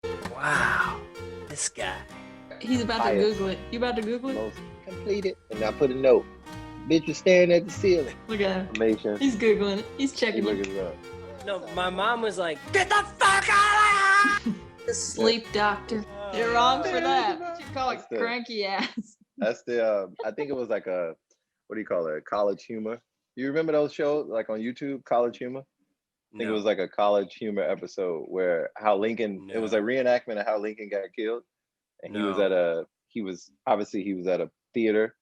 Wow, this guy. He's about to Google it. You about to Google it? Most completed. And I put a note. Bitch was staring at the ceiling. Look at him. Amazing. He's Googling it. He's checking it. Looking it up. No, my mom was like, "Get the fuck out of here!" The sleep doctor. You're wrong for that. You should call it cranky ass. That's the. I think it was like a. What do you call it? College humor. You remember those shows like on YouTube, College Humor? I think it was like a College Humor episode where how Lincoln. It was a reenactment of how Lincoln got killed, and he was at a. He was at a theater,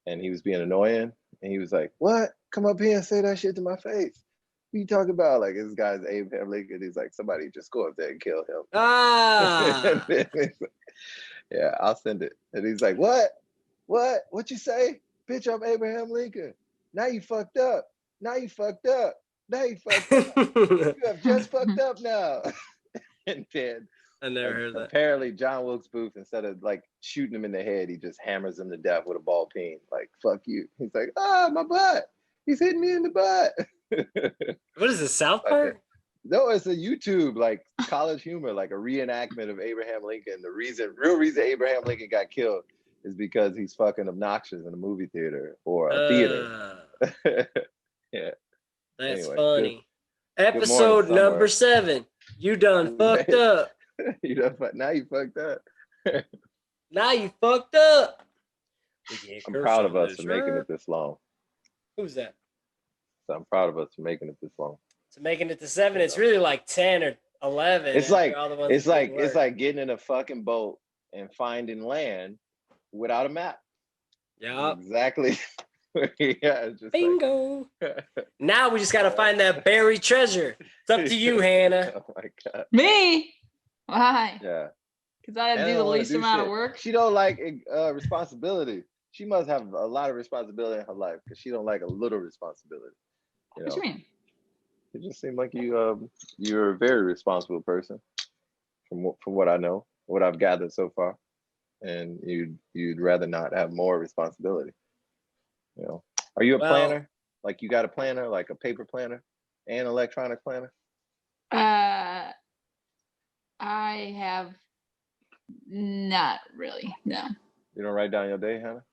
and he was being annoying, and he was like, "What? Come up here and say that shit to my face." What you talking about? Like, this guy's Abraham Lincoln. He's like, somebody just go up there and kill him. Ah. Yeah, I'll send it. And he's like, what? What you say? Bitch, I'm Abraham Lincoln. Now you fucked up. Now you fucked up. Now you fucked up. You have just fucked up now. And then I never heard that. Apparently, John Wilkes Booth, instead of like shooting him in the head, he just hammers him to death with a ball peen. Like, fuck you. He's like, my butt. He's hitting me in the butt. What is this, South Park? No, it's a YouTube like College Humor, like a reenactment of Abraham Lincoln. The real reason Abraham Lincoln got killed is because he's fucking obnoxious in a movie theater or a theater. Yeah. That's anyway, funny. good Episode morning, number 7. You done fucked up. Now you fucked up. Now you fucked up. I'm proud of us for making it this long. Who's that? So I'm proud of us for making it this long. So making it to 7, it's really like 10 or 11. It's like getting in a fucking boat and finding land without a map. Yeah. Exactly. Yeah. Just bingo. Now we just gotta find that buried treasure. It's up to you, Hannah. Oh my God. Me? Why? Yeah. Because I had to do the least amount of work. She don't like responsibility. She must have a lot of responsibility in her life because she don't like a little responsibility. What do you mean? It just seemed like you're a very responsible person, from what I know, what I've gathered so far, and you'd rather not have more responsibility. Are you a planner? Like you got a planner, like a paper planner and electronic planner? I have not really. No. You don't write down your day, Hannah?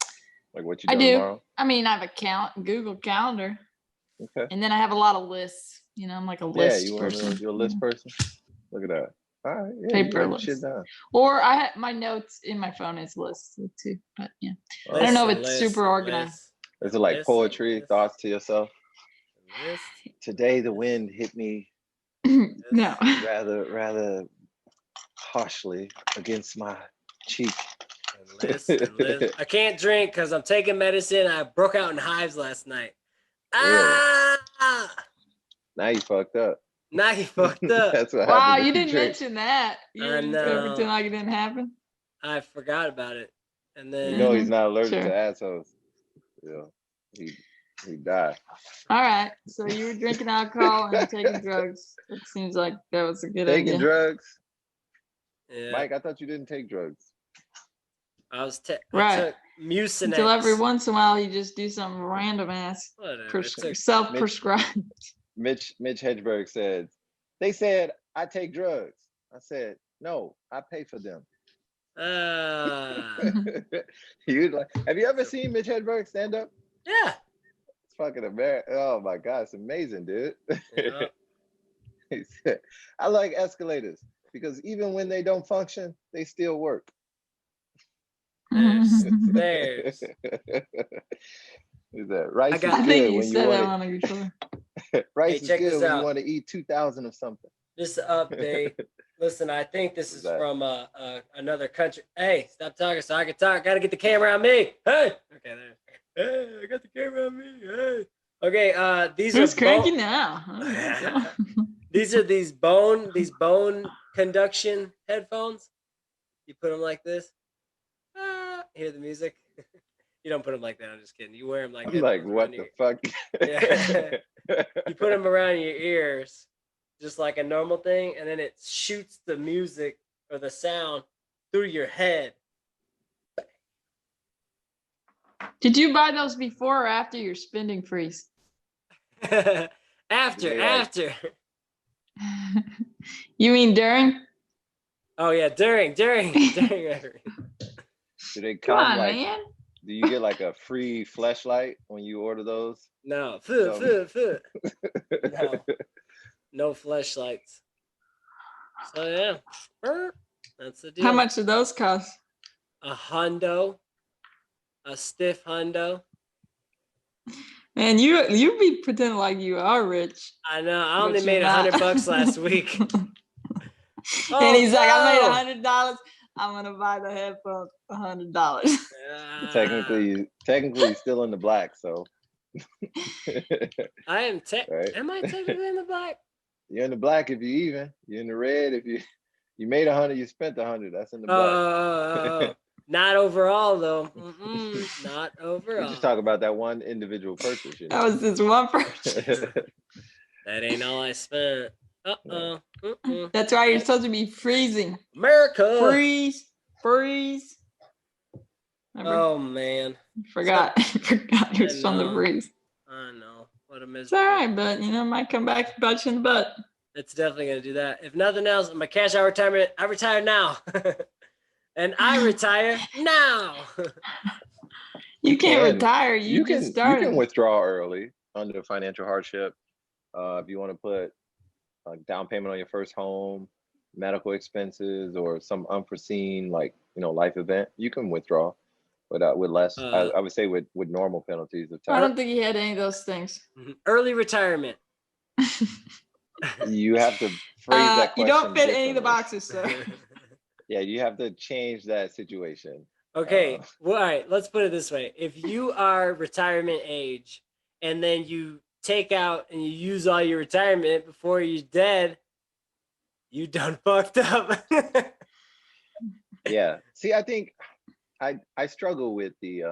Like what you do tomorrow? I mean, I have a Google Calendar. Okay. And then I have a lot of lists. I'm like a list person. You're a list person. Look at that. All right. Yeah, paper list. Shit down. Or I have my notes in my phone as lists too. But yeah, I don't know if it's super organized. Is it like poetry, thoughts to yourself? Today the wind hit me. No. Rather harshly against my cheek. Listen. I can't drink because I'm taking medicine. I broke out in hives last night. Now you fucked up. That's what happened. Wow, you didn't mention that. I know. Pretend like it didn't happen. I forgot about it. And then he's not allergic to assholes. He died. All right. So you were drinking alcohol and taking drugs. It seems like that was a good idea. Taking drugs? Yeah. Mike, I thought you didn't take drugs. I took Mucinex. Until every once in a while you just do something random ass. Self-prescribed. Mitch Hedberg said, they said I take drugs. I said, no, I pay for them. Have you ever seen Mitch Hedberg stand up? Yeah. It's fucking American. Oh my God, it's amazing, dude. Yeah. He said, I like escalators because even when they don't function, they still work. There's. Is that rice is good when you want to rice is good when you want to eat 2,000 of something. Just an update. Listen, I think this is from another country. Hey, stop talking so I can talk. Gotta get the camera on me. Hey. Okay, there. Hey, I got the camera on me. Hey. Okay, these Who's are cranky now? These are bone conduction headphones. You put them like this. Hear the music. You don't put them like that. I'm just kidding. You wear them like that. Like what the fuck? Yeah. You put them around your ears, just like a normal thing, and then it shoots the music or the sound through your head. Did you buy those before or after your spending freeze? After. You mean during? Oh yeah, during. Do they Come come on, like? man. Do you get like a free fleshlight when you order those? No, Um, no, no fleshlights. So yeah, that's the deal. How much do those cost? A hundo, a stiff hundo. Man, you be pretending like you are rich. I know. I but only you're made not. $100 last week. Oh, And he's like, I no! made $100. I'm gonna buy the headphones $100. technically still in the black, so I am right? Am I technically in the black? You're in the black if you even. You're in the red if you made 100, you spent 100. That's in the black. Not overall though. Not We overall. just talk about that one individual purchase. You know? That was this one purchase. That ain't all I spent. That's why you're supposed to be freezing. America. Freeze. Remember? Oh man. Forgot you're from the freeze. I know. What a miserable. It's all right, but might come back to bite you in the butt. It's definitely gonna do that. If nothing else, my cash out retirement, I retire now. And I retire now. You can't retire. You can start. You can withdraw early under financial hardship. If you want to put a down payment on your first home, medical expenses, or some unforeseen life event, you can withdraw with less. I would say with normal penalties of tax. I don't think he had any of those things. Early retirement. You have to phrase that question. You don't fit any of the boxes, sir. Yeah, you have to change that situation. Okay, well, all right, let's put it this way. If you are retirement age and then you take out and you use all your retirement before you're dead, you done fucked up. Yeah. See, I think I struggle with the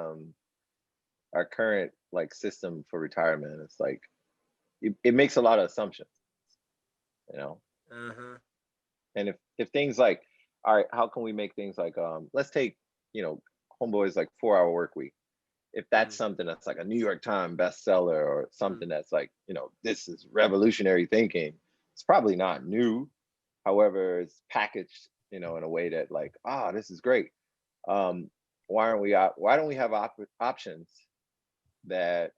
our current system for retirement. It's like it makes a lot of assumptions, Uh-huh. And if things like, all right, how can we make things like let's take Homeboy's 4-hour work week. If that's something that's like a New York Times bestseller or something that's this is revolutionary thinking, it's probably not new. However, it's packaged in a way that this is great. Why don't we have options that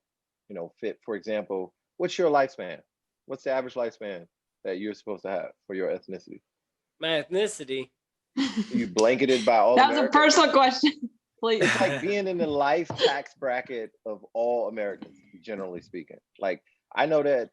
fit? For example, what's your lifespan? What's the average lifespan that you're supposed to have for your ethnicity? My ethnicity. You blanketed by all. That was a personal question. Please. It's like being in the life tax bracket of all Americans, generally speaking. I know that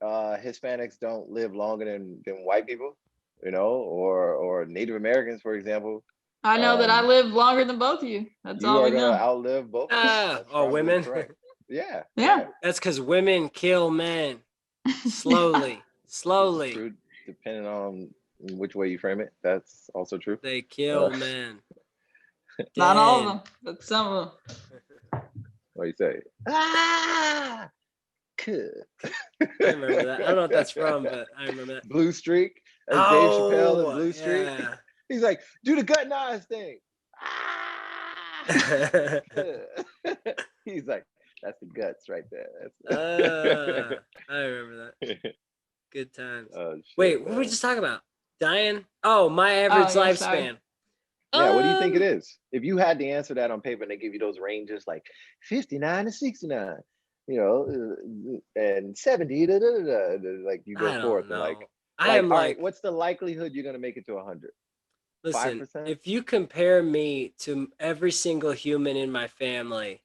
Hispanics don't live longer than white people, or Native Americans, for example. I know that I live longer than both of you. That's all we know. You are going to outlive both of you. Women? Correct. Yeah. That's because women kill men slowly. True, depending on which way you frame it. That's also true. They kill men. Not all of them, but some of them. What do you say? Ah, good. I remember that. I don't know what that's from, but I remember that. Blue Streak. Dave Chappelle and Blue Streak. Yeah. He's like, do the gut and eyes thing. Ah! He's like, that's the guts right there. I remember that. Good times. Oh, shit, wait, man. what were we just talking about? Dying? Oh, my average lifespan. Yeah, what do you think it is? If you had to answer that on paper and they give you those ranges 59 to 69, and 70, you go forth and all right, what's the likelihood you're gonna make it to 100? Listen, 5%? If you compare me to every single human in my family,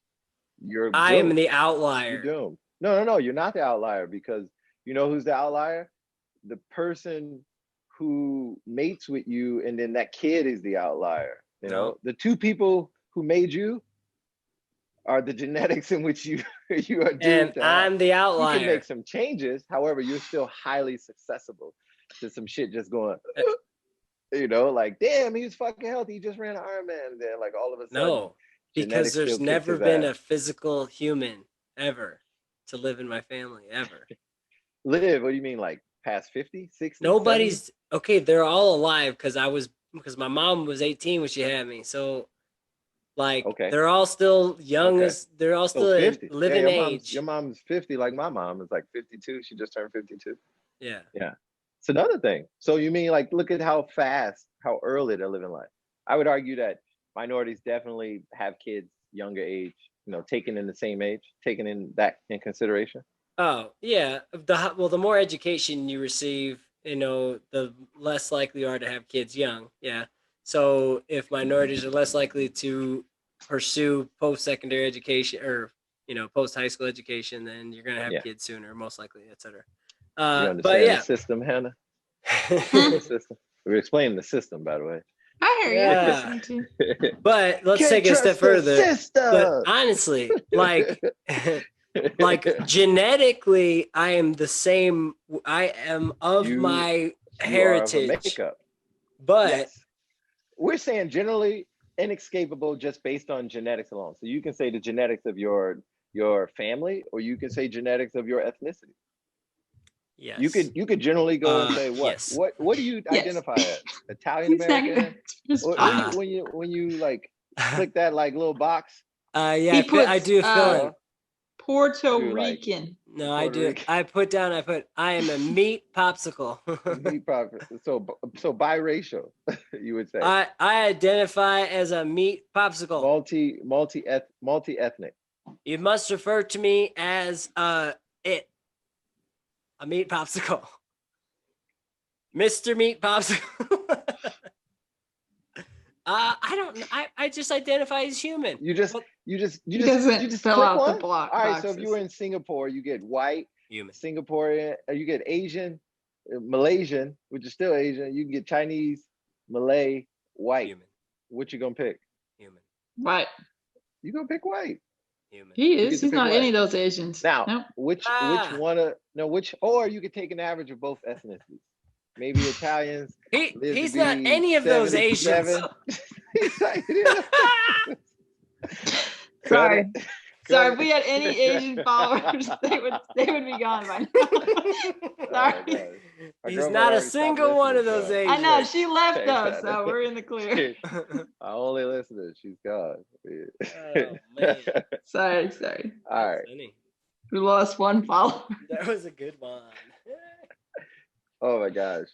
I am the outlier. You're doomed. No, you're not the outlier, because you know who's the outlier? The person who mates with you, and then that kid is the outlier. The two people who made you are the genetics in which you are doomed. And I'm the outlier. You can make some changes, however, you're still highly susceptible to some shit just going, damn, he was fucking healthy. He just ran an Ironman, and then all of a sudden. No, because there's never been a physical human ever to live in my family ever. Live? What do you mean, past 50, 60? Nobody's 70? Okay. They're all alive because my mom was 18 when she had me. So they're all still young. They're all still living age. Your mom's 50, like my mom is 52. She just turned 52. Yeah. Yeah. It's another thing. So you mean like, look at how fast, how early they're living life. I would argue that minorities definitely have kids younger age, taken in the same age, taken in that in consideration. Oh, yeah. The more education you receive, the less likely you are to have kids young. Yeah. So if minorities are less likely to pursue post-secondary education or, post-high school education, then you're going to have Yeah. kids sooner, most likely, et cetera. You But understand the yeah. system, Hannah? The system. We're explaining the system, by the way. I hear you. Yeah. Listening to you. But let's Can't take it a step trust the further. But system. honestly, like genetically, I am the same. I am of my You are of a heritage, makeup. but Yes. We're saying generally inescapable just based on genetics alone. So you can say the genetics of your family, or you can say genetics of your ethnicity. yes, You could generally go and say what? Yes. What do you Yes. identify as? Italian American? Response. When you like click that like little box? yeah, He puts, I do fill in. Puerto You're like- Rican. No, I Puerto do. Rican. I put I am a meat popsicle. Meat pop- so biracial, you would say. I identify as a meat popsicle. Multi ethnic. You must refer to me as a meat popsicle. Mr. Meat Popsicle. I don't. I just identify as human. You just He doesn't fill click out one? the block All right, so boxes. if you were in Singapore, you get white, Human. Singaporean, you get Asian, Malaysian, which is still Asian. You can get Chinese, Malay, white. Human. What you gonna pick? Human. What? You gonna pick white. Human. He get is. to He's pick not what? any of those Asians. Now, Nope. which one or you could take an average of both ethnicities. Maybe Italians. He's not any of those Asians. Sorry. Sorry, if we had any Asian followers, they would be gone by now. Sorry. He's not a single one of those Asians. I know, she left though, so we're in the clear. I only listener, she's gone. Oh man. Sorry. All right. Funny. We lost one follower. That was a good one. Oh my gosh.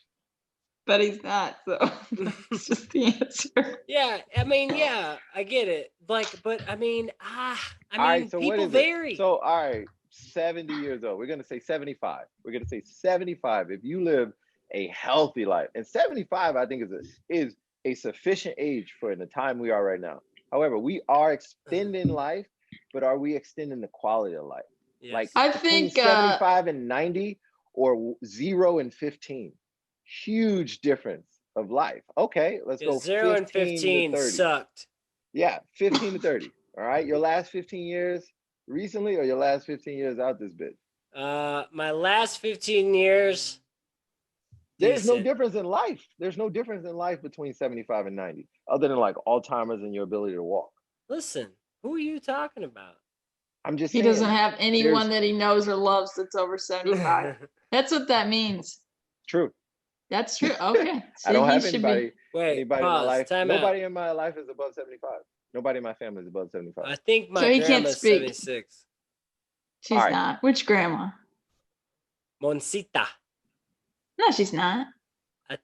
But he's not, so that's just the answer. Yeah, I mean, yeah, I get it. Like, but I mean, All right, so people vary. So, all right, 70 years old. We're gonna say 75. We're gonna say 75. If you live a healthy life, and 75, I think is a sufficient age for the time we are right now. However, we are extending life, but are we extending the quality of life? Yes. Like I between think 75 and 90, or 0 and 15. Huge difference of life. Okay, let's go 0 and 15 to 30. sucked. Yeah, 15 to 30. All right, your last 15 years recently, or your last 15 years out this bitch? My last 15 years. There's no decent. difference in life. There's no difference in life between 75 and 90, other than like Alzheimer's and your ability to walk. Listen, who are you talking about? I'm just he saying. doesn't have anyone that he knows or loves that's over 75. That's what that means. True. That's true. Okay. I don't have he should anybody. Wait, Anybody in my pause. life. Time Nobody out. in my life is above 75. Nobody in my family is above 75. I think my So he can't grandma's speak. 76. She's All right. not. Which grandma? Monsita. No, she's not.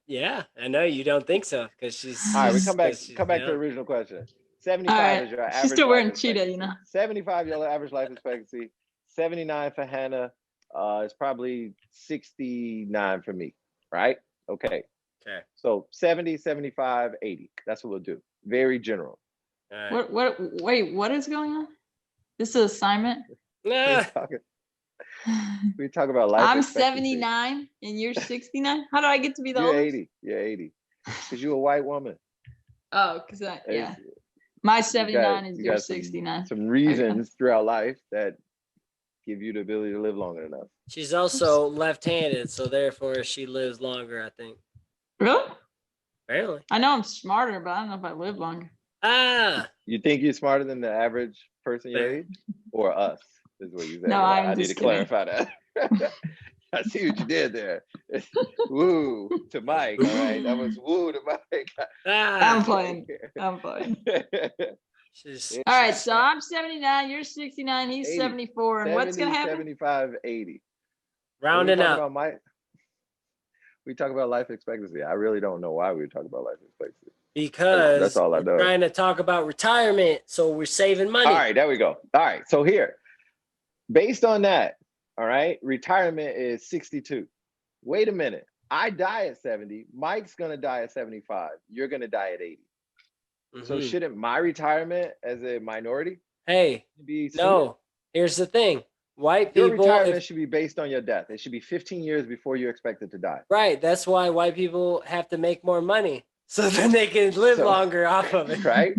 Yeah, I know you don't think so because she's. All right, we come back. 'cause she's Come back to the young. original question. 75 All right. is your average. She's still wearing life cheetah, expectancy. you know. 75 your average life expectancy. 79 for Hannah. It's probably 69 for me. Right? Okay. Okay. So 70, 75, 80. That's what we'll do. Very general. All right. Wait, what is going on? This is an assignment? Nah. We talk about life. I'm expectancy. 79 and you're 69. How do I get to be the You're oldest? 80. You're 80. Because you're a white woman. Oh, because yeah. It's- My 79 is you your got 69. Some reasons throughout life that give you the ability to live long enough. She's also left-handed, so therefore she lives longer, I think. Really? Apparently. I know I'm smarter, but I don't know if I live longer. You think you're smarter than the average person your age? Or us, is what you said. No, I I'm need to just kidding. clarify that. I see what you did there. Woo to Mike, all right? That was woo to Mike. I'm playing. She's, All right, so I'm 79, you're 69, he's 80, 74, and what's going to happen? 75, 80. rounding We're up. talking about we talk about life expectancy? I really don't know why we would talk about life expectancy. Because that's all I know. we're trying to talk about retirement, so we're saving money. All right, there we go. All right, so here, based on that, all right, retirement is 62. Wait a minute. I die at 70. Mike's gonna die at 75. You're gonna die at 80. So shouldn't my retirement as a minority be sooner? No. Here's the thing. White Your people, retirement should be based on your death. It should be 15 years before you're expected to die. Right. That's why white people have to make more money so then they can live longer off of it. Right.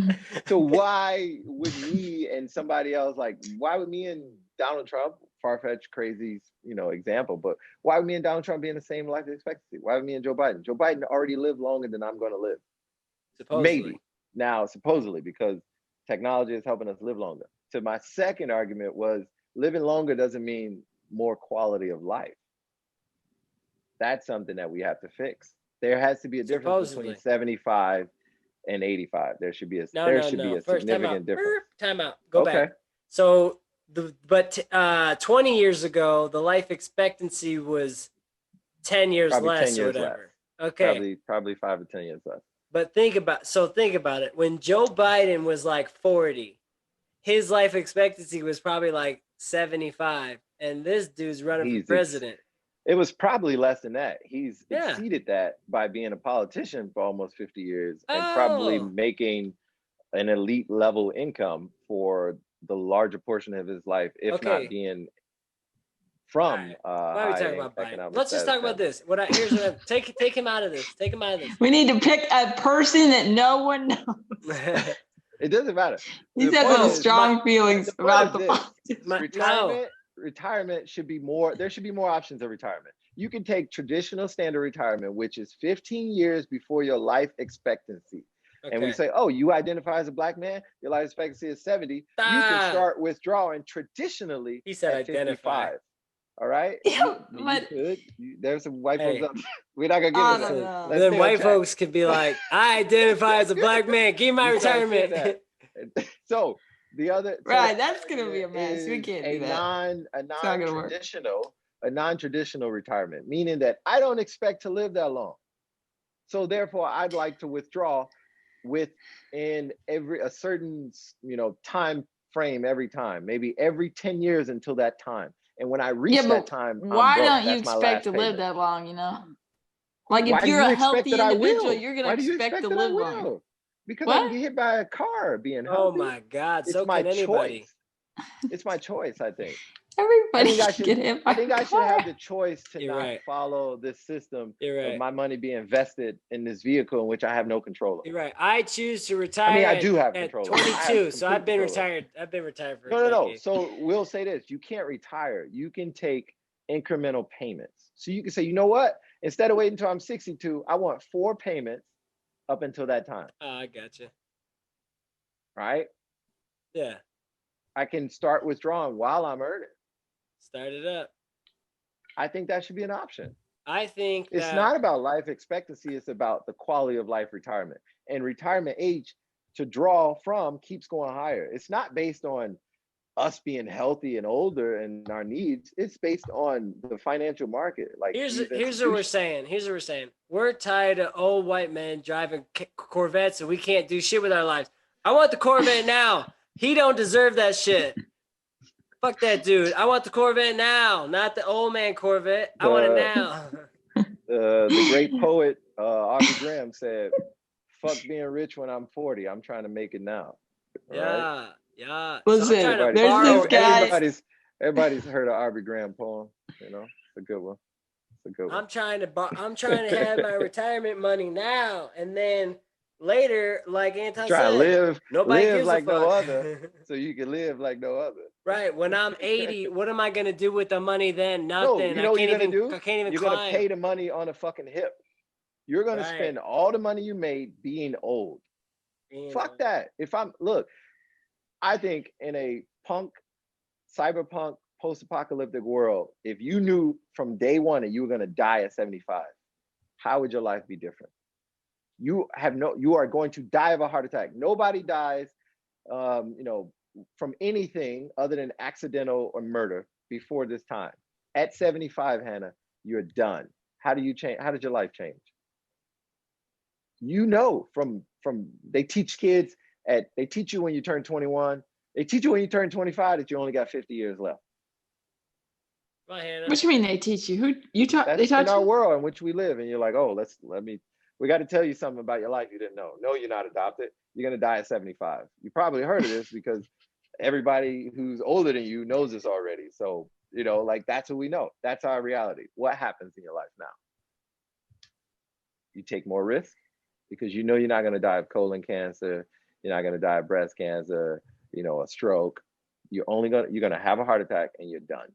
So why would me and somebody else, like, why would me and Donald Trump, far-fetched, crazy, example, but why would me and Donald Trump be in the same life expectancy? Why would me and Joe Biden? Joe Biden already lived longer than I'm going to live. Supposedly. Maybe. Now, supposedly, because technology is helping us live longer. So my second argument was living longer doesn't mean more quality of life. That's something that we have to fix. There has to be a difference between 75 and 85. There should be a significant difference. Time out. Go back. So 20 years ago, the life expectancy was 10 years probably less 10 years or whatever. Less. Okay. Probably 5 or 10 years less. But think about it. When Joe Biden was like 40, his life expectancy was probably like 75, and this dude's running for president. It was probably less than that. He's exceeded that by being a politician for almost 50 years and probably making an elite level income for the larger portion of his life, if not being from why are we talking about Biden? Let's just talk about this. Here's what take him out of this. Take him out of this. We need to pick a person that no one knows. It doesn't matter. He's had those strong feelings about the politics. Retirement should be more. There should be more options of retirement. You can take traditional standard retirement, which is 15 years before your life expectancy. Okay. And we say, oh, you identify as a Black man, your life expectancy is 70. You can start withdrawing traditionally. He said at 55. All right. Yeah, there's some white folks up. We're not gonna get into that. Then white folks could be like, I identify as a Black man. Give me my retirement. So the other that's gonna be a mess. We can't do that. A non-traditional retirement, meaning that I don't expect to live that long. So therefore, I'd like to withdraw within a certain time frame every time, maybe every 10 years until that time. And when I reach that time, why don't you expect to live that long? Like if you're a healthy individual, you're gonna expect to live long. Because I can get hit by a car being healthy. Oh my God! So can anybody. It's my choice, I think. Everybody should get hit by I think I should have the choice to not follow this system of my money being invested in this vehicle in which I have no control over. You're right. I choose to retire. I mean, I do have control. At 22, so I've been retired. I've been retired for no. So we'll say this: you can't retire. You can take incremental payments. So you can say, you know what? Instead of waiting until I'm 62, I want 4 payments up until that time. Oh, I gotcha. Right? Yeah. I can start withdrawing while I'm earning. Start it up. I think that should be an option. I think it's not about life expectancy. It's about the quality of life retirement. And retirement age to draw from keeps going higher. It's not based on us being healthy and older and our needs. It's based on the financial market. Like here's what we're saying. We're tired of old white men driving Corvettes and we can't do shit with our lives. I want the Corvette now. He don't deserve that shit. Fuck that dude. I want the Corvette now, not the old man Corvette. I want it now. The great poet Aubrey Graham said, fuck being rich when I'm 40. I'm trying to make it now. Yeah. Yeah. Listen, there's this guy. Everybody's heard of Aubrey Graham poem. It's a good one. I'm trying to have my retirement money now, and then later, like Anton said, nobody gives like a fuck. No other, so you can live like no other. Right. When I'm 80, what am I gonna do with the money then? Nothing. No, I can't even climb. You're gonna pay the money on a fucking hip. You're gonna spend all the money you made being old. Fuck that. I think in a cyberpunk, post-apocalyptic world, if you knew from day one that you were going to die at 75, how would your life be different? You are going to die of a heart attack. Nobody dies, from anything other than accidental or murder before this time. At 75, Hannah, you're done. how do you change? How did your life change? You know, from they teach kids they teach you when you turn 21. They teach you when you turn 25 that you only got 50 years left. Bye, Hannah. What you mean they teach you? Who you taught? That's They taught in our you? world in which we live, and you're like, oh, we got to tell you something about your life you didn't know. No, you're not adopted. You're gonna die at 75. You probably heard of this because everybody who's older than you knows this already. So, you know, like that's what we know. That's our reality. What happens in your life now? You take more risk because you know you're not gonna die of colon cancer. You're not gonna die of breast cancer. You know, a stroke. You're gonna have a heart attack and you're done.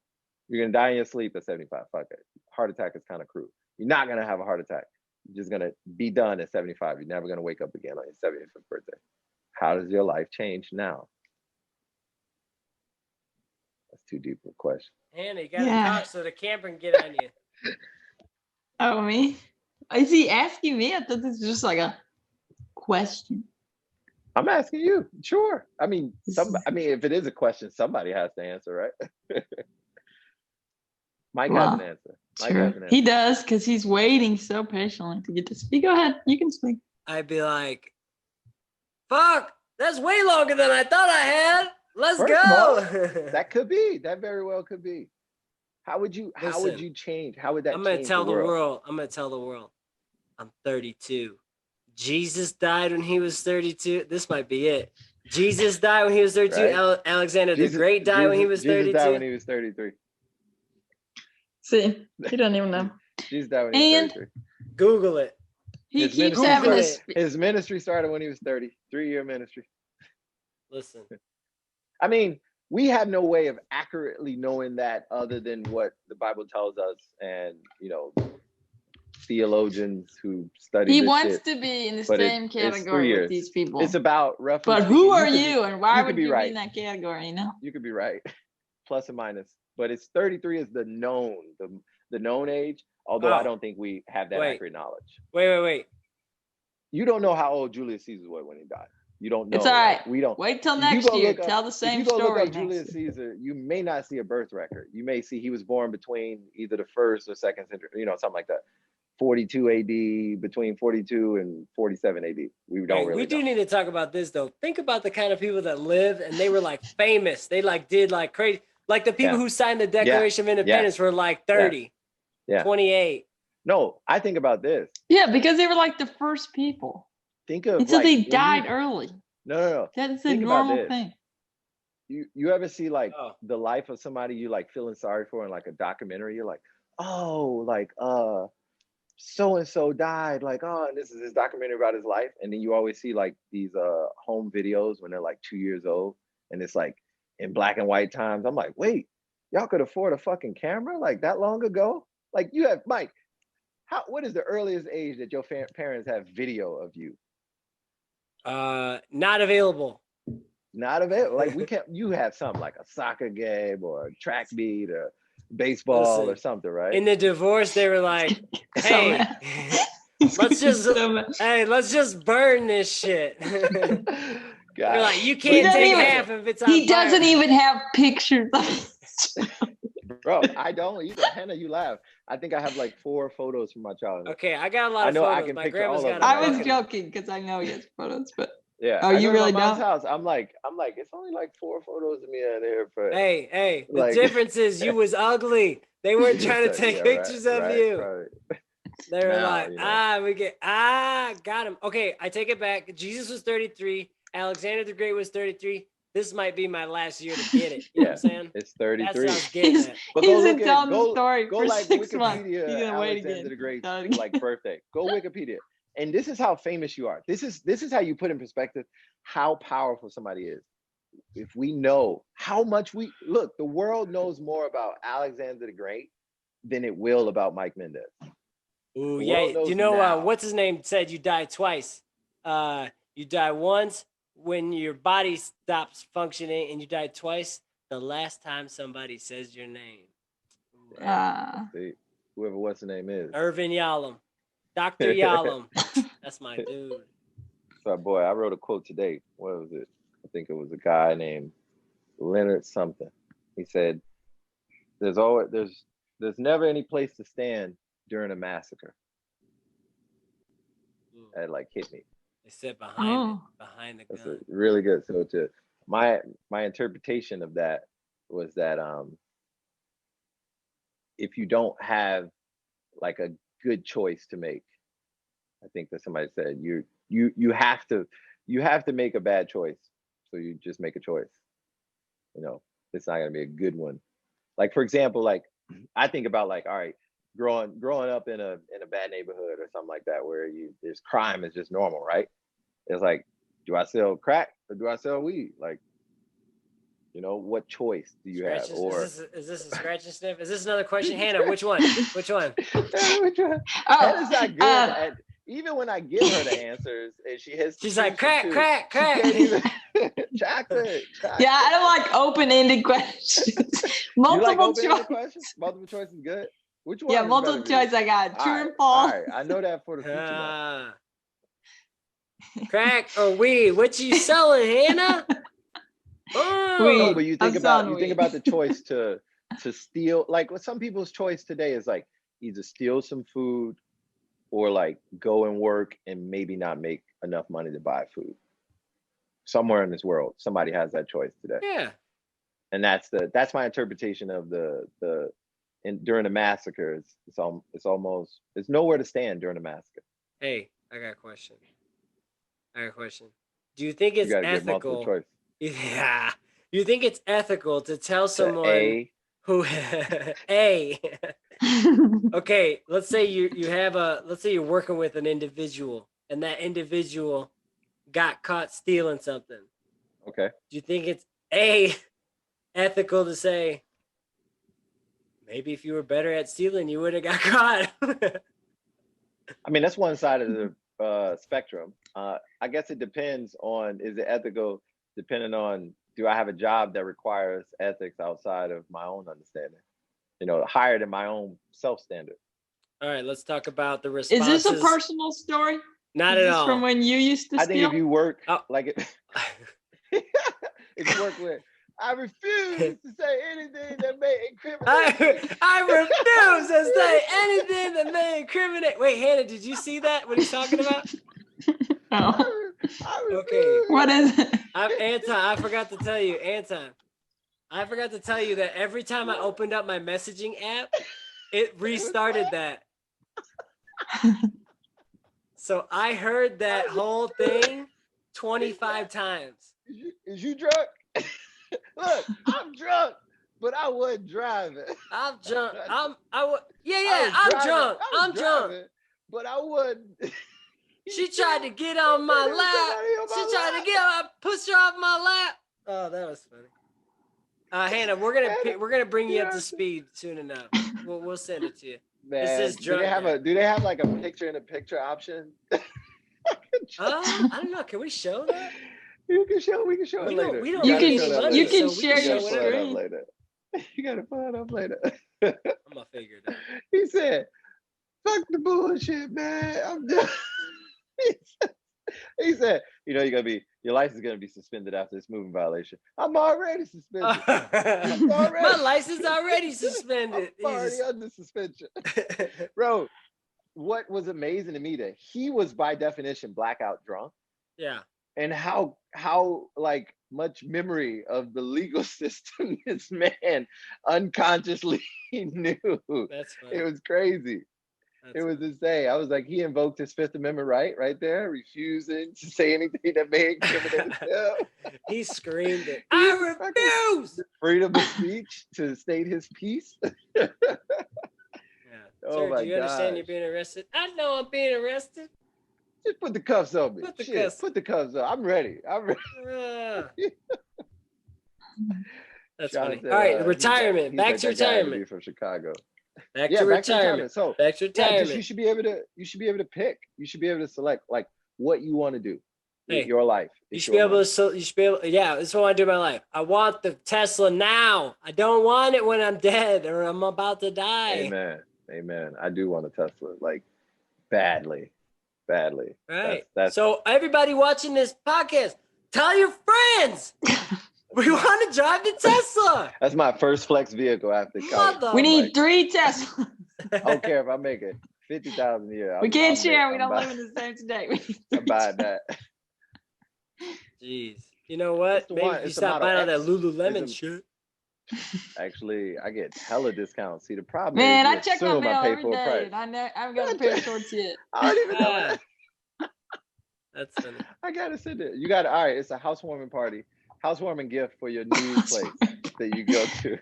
You're gonna die in your sleep at 75. Fuck it. Heart attack is kind of cruel. You're not gonna have a heart attack. You're just gonna be done at 75. You're never gonna wake up again on your 75th birthday. How does your life change now? That's too deep of a question. Hannah, you gotta Yeah. talk so the camera can get on you. Oh, me? Is he asking me? I thought this was just like a question. I'm asking you. Sure. I mean, if it is a question, somebody has to answer, right? Mike has an answer. Mike Sure. has an answer. He does, because he's waiting so patiently to get to speak. Go ahead. You can speak. I'd be like, fuck, that's way longer than I thought I had. Let's First of go. all, that could be. That very well could be. How would you change? How would that I'm gonna change tell the world? I'm gonna tell the world. I'm 32. Jesus died when he was 32. This might be it. Jesus died when he was 32. Right? Alexander the Great died when he was 32. Jesus died when he was 33. See, he doesn't even know. Jesus died when he was 33. Google it. He keeps having this. His ministry started when he was 30. 3-year ministry. Listen. I mean, we have no way of accurately knowing that other than what the Bible tells us, and you know, theologians who study. He this wants shit. to be in the But same it's category 3 with years. these people. It's about roughly. But speaking, who are you, and why would be you right. be in that category? You know. You could be right, plus or minus. But it's 33 is the known age. Although I don't think we have that accurate knowledge. Wait. You don't know how old Julius Caesar was when he died. You don't know. It's all right. We don't. Wait till next year. Tell the same if you go story. Look up Julius Caesar, you may not see a birth record. You may see he was born between either the 1st or 2nd century, you know, something like that. 42 AD, between 42 and 47 AD. We don't really. We do need to talk about this though. Think about the kind of people that lived and they were like famous. They like did like crazy. Like the people who signed the Declaration of Independence were like 30, 28. No, I think about this. Yeah, because they were like the first people. Think of until like, they died early. No. That's a normal thing. You ever see like the life of somebody you like feeling sorry for in like a documentary? You're like, oh, like so and so died, like, oh, and this is his documentary about his life. And then you always see like these home videos when they're like 2 years old, and it's like in black and white times. I'm like, wait, y'all could afford a fucking camera like that long ago? Like, you have, Mike, what is the earliest age that your parents have video of you? Not available. Not available. Like, we can't. You have something like a soccer game or a track meet or baseball or something, right? In the divorce, they were like, "Hey, let's just burn this shit." They're like, "You can't take half if it's on He doesn't even have pictures. Bro, I don't either. Hannah, you laugh. I think I have like 4 photos from my childhood. Okay, I got a lot of photos. I can my picture grandma's all got. of them. I was joking because I know he has photos, but yeah. Oh, you really to my mom's don't? house. I'm like, it's only like 4 photos of me on there. But hey, like, the difference is you was ugly. They weren't trying to take pictures of you. Right. They were like, got him. Okay, I take it back. Jesus was 33. Alexander the Great was 33. This might be my last year to get it. You know what I'm saying? It's 33. That's what I was getting at. But he's been telling the story go for like 6 months. Wikipedia, He's gonna wait Alexander again. the Great like birthday. Go Wikipedia. And this is how famous you are. This is how you put in perspective how powerful somebody is. If we know how much the world knows more about Alexander the Great than it will about Mike Mendez. Ooh, yeah. You know, what's his name said you died twice. You die once when your body stops functioning, and you died twice the last time somebody says your name. Whoever what's the name is. Irvin Yalom. Dr. Yalom. That's my dude. So boy, I wrote a quote today. What was it? I think it was a guy named Leonard something. He said, there's never any place to stand during a massacre at like hit me. They sit behind the That's gun. really good. So to my interpretation of that was that if you don't have like a good choice to make, I think that somebody said you have to make a bad choice. So you just make a choice. You know, it's not gonna be a good one. Like for example, like I think about like, all right, growing up in a bad neighborhood or something like that where there's crime is just normal, right? It's like, do I sell crack or do I sell weed? Like, you know, what choice do you have? Or is this a scratch and sniff? Is this another question, Hannah? Which one? Which one? Which one? Hannah's not good at. Even when I give her the answers, and she's like crack. Chocolate. Yeah, I don't like open-ended questions. Multiple choice. Multiple choice is good. Which one? Yeah, multiple choice. I got true and false. All right, I know that for the future. Crack or weed? What you selling, Hannah? Weed. But you think about the choice to steal. Like some people's choice today is like either steal some food or like go and work and maybe not make enough money to buy food. Somewhere in this world, somebody has that choice today. Yeah. And that's my interpretation of during the massacre. It's nowhere to stand during the massacre. Hey, I got a question. Do you think it's ethical? Yeah. Do you think it's ethical to tell someone who okay, let's say you're working with an individual and that individual got caught stealing something. Okay. Do you think it's ethical to say, maybe if you were better at stealing, you would have got caught? I mean, that's one side of the spectrum. I guess it depends on, is it ethical depending on, do I have a job that requires ethics outside of my own understanding? You know, higher than my own self-standard. All right, let's talk about the responses. Is this a personal story? Not at all. From when you used to steal? I think if you work like it, if you work with, I refuse to say anything that may incriminate. I refuse to say anything that may incriminate. Wait, Hannah, did you see that? What he's talking about? No. Okay. What is it? Anton, I forgot to tell you. I forgot to tell you that every time I opened up my messaging app, it restarted that. So I heard that whole thing 25 times. Is you drunk? Look, I'm drunk, but I wasn't driving. I'm drunk. I'm drunk. But I wasn't. She tried to get on my lap. I pushed her off my lap. Oh, that was funny. Hannah, we're gonna bring you up to speed soon enough. We'll send it to you. Man, this is drunk. Do they have like a picture-in-a-picture option? I don't know. Can we show that? We can show it later. You can share your screen. You gotta pull it up later. I'm gonna figure it out. He said, "Fuck the bullshit, man. I'm done." He said, "You know, your license is gonna be suspended after this moving violation." I'm already suspended. My license already suspended. I'm already under suspension. Bro, what was amazing to me that he was by definition blackout drunk. Yeah. And how like much memory of the legal system this man unconsciously knew. That's funny. It was crazy. It was insane. I was like, he invoked his Fifth Amendment right there, refusing to say anything that may incriminate himself. He screamed it. I refuse. Freedom of speech to state his piece. Yeah. Oh Sir, do you understand you're being arrested? I know I'm being arrested. Just put the cuffs on me. Put the cuffs on. I'm ready. That's funny. All right, retirement. Back to retirement. From Chicago. Back to retirement. So back to retirement. You should be able to pick. You should be able to select like what you want to do with your life. You should be able to. Yeah, this is what I want to do in my life. I want the Tesla now. I don't want it when I'm dead or I'm about to die. Amen. I do want a Tesla, like badly. Right. That's so everybody watching this podcast, tell your friends. We want to drive the Tesla. That's my first flex vehicle after college. We need 3 Teslas. I don't care if I make it 50,000 a year. We can't share. We I'm don't buying- live in the same state. I'm buying that. Jeez. You know what? the Maybe one. if you It's the stop Model buying all that X. Lululemon It's a- shit. Actually, I get hella discounts. See, the problem Man, is, I you check my assume mail I pay every full day, price. and I haven't got a pair of shorts yet. I don't even know. Ah, that's funny. I gotta send it. You got to. All right, it's a housewarming party, housewarming gift for your new place that you go to.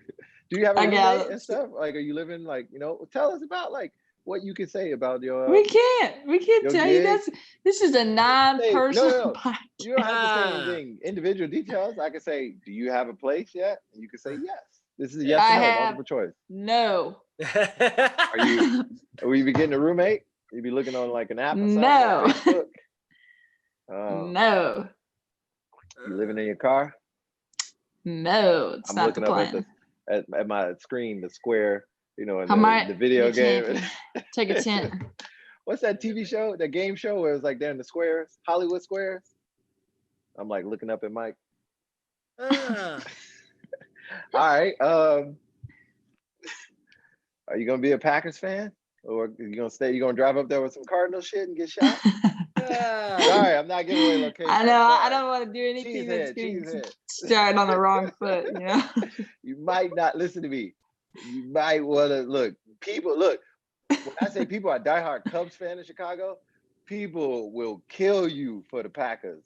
Do you have a I got roommate it. and stuff? Like, are you living like, tell us about like what you can say about your. We can't your tell you gig. this is a non-personal no. podcast. You don't have to say Ah. anything, individual details. I can say, do you have a place yet? And you can say yes. This is a Yeah. yes I or no, have- multiple choice. No. Will you be getting a roommate? You be looking on like an app or something? No. Or Facebook? Oh, No. you living in your car? No. It's I'm not looking the up plan. at my screen, the square, in I might the video be game. camping. Take a tent. What's that TV show, that game show where it was like they're in the squares, Hollywood squares? I'm like looking up at Mike. Ah. All right. Are you gonna be a Packers fan, or you gonna drive up there with some Cardinal shit and get shot? Ah. Sorry, I'm not giving away location. I know. I Sorry. don't want to do anything that's Cheesehead, getting cheesehead. started on the wrong foot. You know. You might not listen to me. You might want to look. People, look. When I say people are diehard Cubs fan in Chicago, people will kill you for the Packers.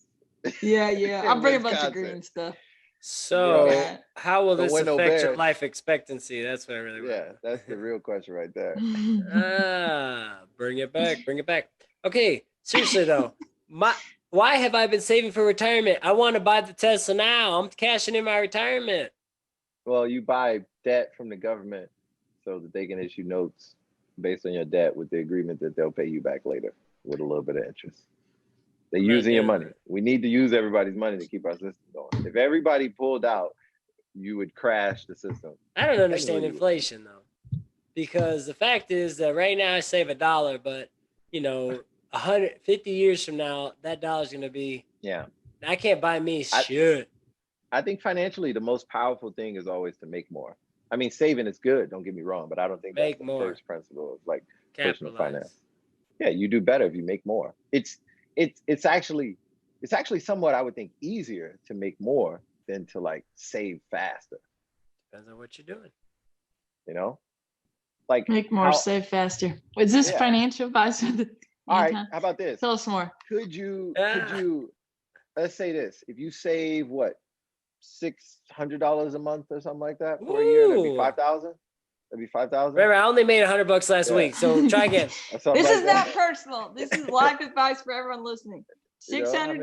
Yeah. I'll bring a bunch of Wisconsin. green stuff. So, Yeah. how will Don't this win no affect your Bears. life expectancy? That's what I really want. Yeah, that's the real question right there. Ah, bring it back. Bring it back. Okay, seriously though, why have I been saving for retirement? I want to buy the Tesla now. I'm cashing in my retirement. Well, you buy debt from the government so that they can issue notes based on your debt with the agreement that they'll pay you back later with a little bit of interest. They're using your money. We need to use everybody's money to keep our system going. If everybody pulled out, you would crash the system. I don't understand Technically, inflation though, because the fact is that right now I save $1, but 150 years from now, that dollar's gonna be. Yeah. I can't buy me shit. I think financially, the most powerful thing is always to make more. I mean, saving is good. Don't get me wrong, but I don't think Make that's the more. first principle of like personal Capitalize. finance. Yeah, you do better if you make more. It's actually somewhat, I would think, easier to make more than to like save faster. Depends on what you're doing. Like Make more, save faster. Is this Yeah. financial advice? All right, how about this? Tell us more. Could you let's say this, if you save what, $600 a month or something like that for a year, that'd be Ooh. 5,000. That'd be 5,000. Remember, I only made $100 last Yeah. week, so try again. Or something This like is that. not personal. This is life advice for everyone listening. You know, I mean, $600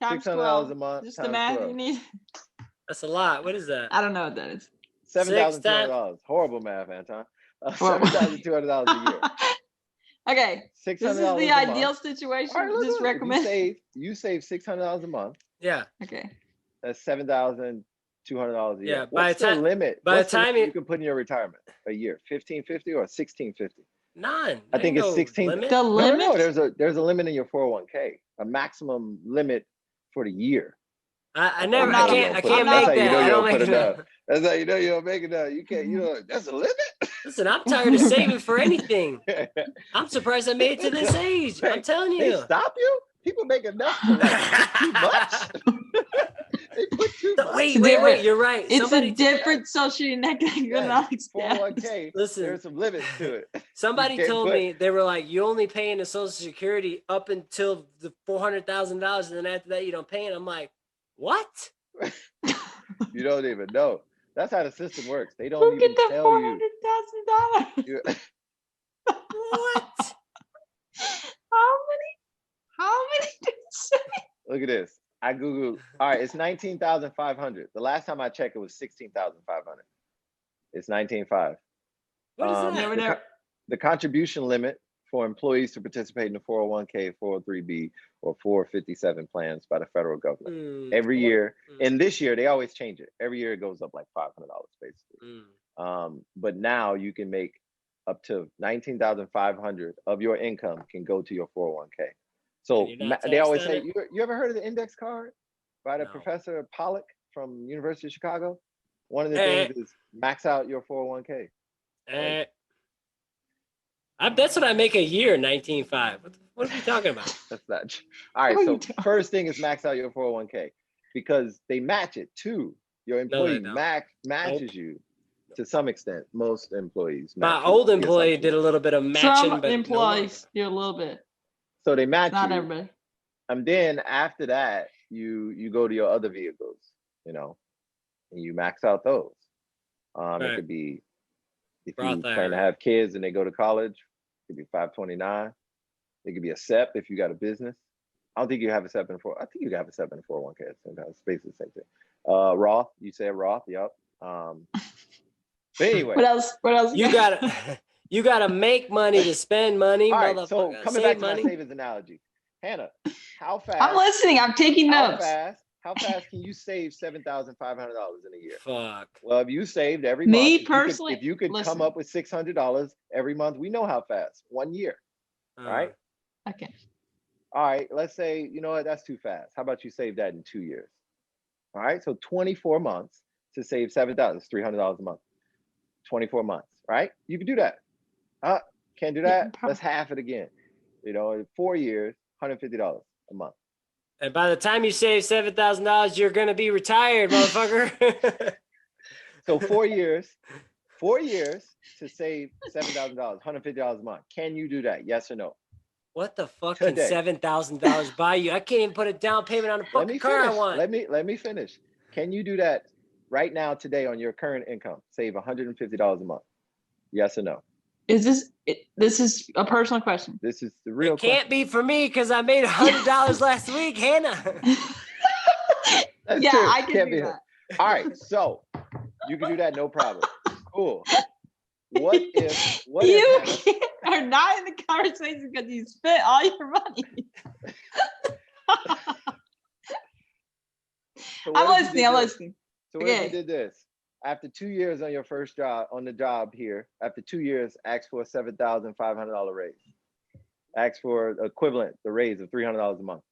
times $600 12. a month. Just the times math 12. you need. That's a lot. What is that? I don't know what that is. $7,200. Horrible math, Anton. Horrible. $7,200 a year. Okay. $600 This is a the month. ideal situation. All right, look, Just look, recommend. You save $600 a month. Yeah. Okay. That's $7,200 a year. Yeah, by What's the the ti- limit? by the What's the time limit you- you can put in your retirement a year? $1,550 or $1,650? None. I think Ain't it's no 16. limit. The No, limit? there's a limit in your 401k, a maximum limit for the year. I That's never. how I you can't. don't I put can't it- make that's how you that. know I you don't don't make put it enough. down. That's how you know you don't make it down. You can't, that's a limit. Listen, I'm tired of saving for anything. I'm surprised I made it to this age. I'm telling They you. stop you? People make enough to like too much. They put too much. Wait. different. You're right. It's Somebody a different socioeconomic status. 401k. Listen. There's some limits to it. Somebody You can't told put- me they were like, you only pay into Social Security up until the $400,000, and then after that you don't pay. And I'm like, what? You don't even know. That's how the system works. They don't Who even get the tell you. $400,000? You- What? How many did you say? Look at this. I Googled. All right, it's 19,500. The last time I checked, it was 16,500. It's 19,500. What is that? Never know. The contribution limit for employees to participate in the 401k, 403b, or 457 plans by the federal government. Every year, and this year, they always change it. Every year it goes up like $500, basically. But now you can make up to 19,500 of your income can go to your 401k. So And you're not they always taxed say, on you ever heard of the index card by the No. Professor Pollock from University of Chicago? One of the Eh. things is max out your 401k. Eh, That's what I make a year, 19.5. What are we talking about? That's not true. All right, so first thing is max out your 401k because they match it too. Your employee matches you to some extent. Most employees match My old employee did a little bit of matching, some but employees do a little bit. So they match Not you. everybody. And then after that, you go to your other vehicles, you know, and you max out those. It could be if you plan to have kids and they go to college, it could be 529. It could be a SEP if you got a business. I don't think you have a SEP in I think you have a SEP in 401k. It's basically the same thing. Roth, you said Roth, yep. But anyway. What else? You gotta make money to spend money. All right, so coming back to my savings analogy. Hannah, how fast? I'm listening. I'm taking notes. How fast can you save $7,500 in a year? Fuck. Well, if you saved every month, personally, if you could come up with $600 every month, we know how fast. 1 year, right? Okay. All right, let's say, you know what, that's too fast. How about you save that in 2 years? All right, so 24 months to save $7,000, it's $300 a month. 24 months, right? You can do that. Can't do that? Let's half it again. You know, in 4 years, $150 a month. And by the time you save $7,000, you're gonna be retired, motherfucker. So 4 years to save $7,000, $150 a month. Can you do that? Yes or no? What the fuck can $7,000 buy you? I can't even put a down payment on a fucking car I want. Let me finish. Can you do that right now today on your current income? Save $150 a month. Yes or no? This is a personal question. This is the real question. It can't be for me because I made $100 last week, Hannah. That's yeah, true. I can do that. All right, so you can do that, no problem. Cool. What if you are not in the conversation because you spent all your money? I'm listening. So what if you did this? After 2 years on your first job, on the job here, after 2 years, ask for a $7,500 raise. Ask for equivalent, the raise of $300 a month.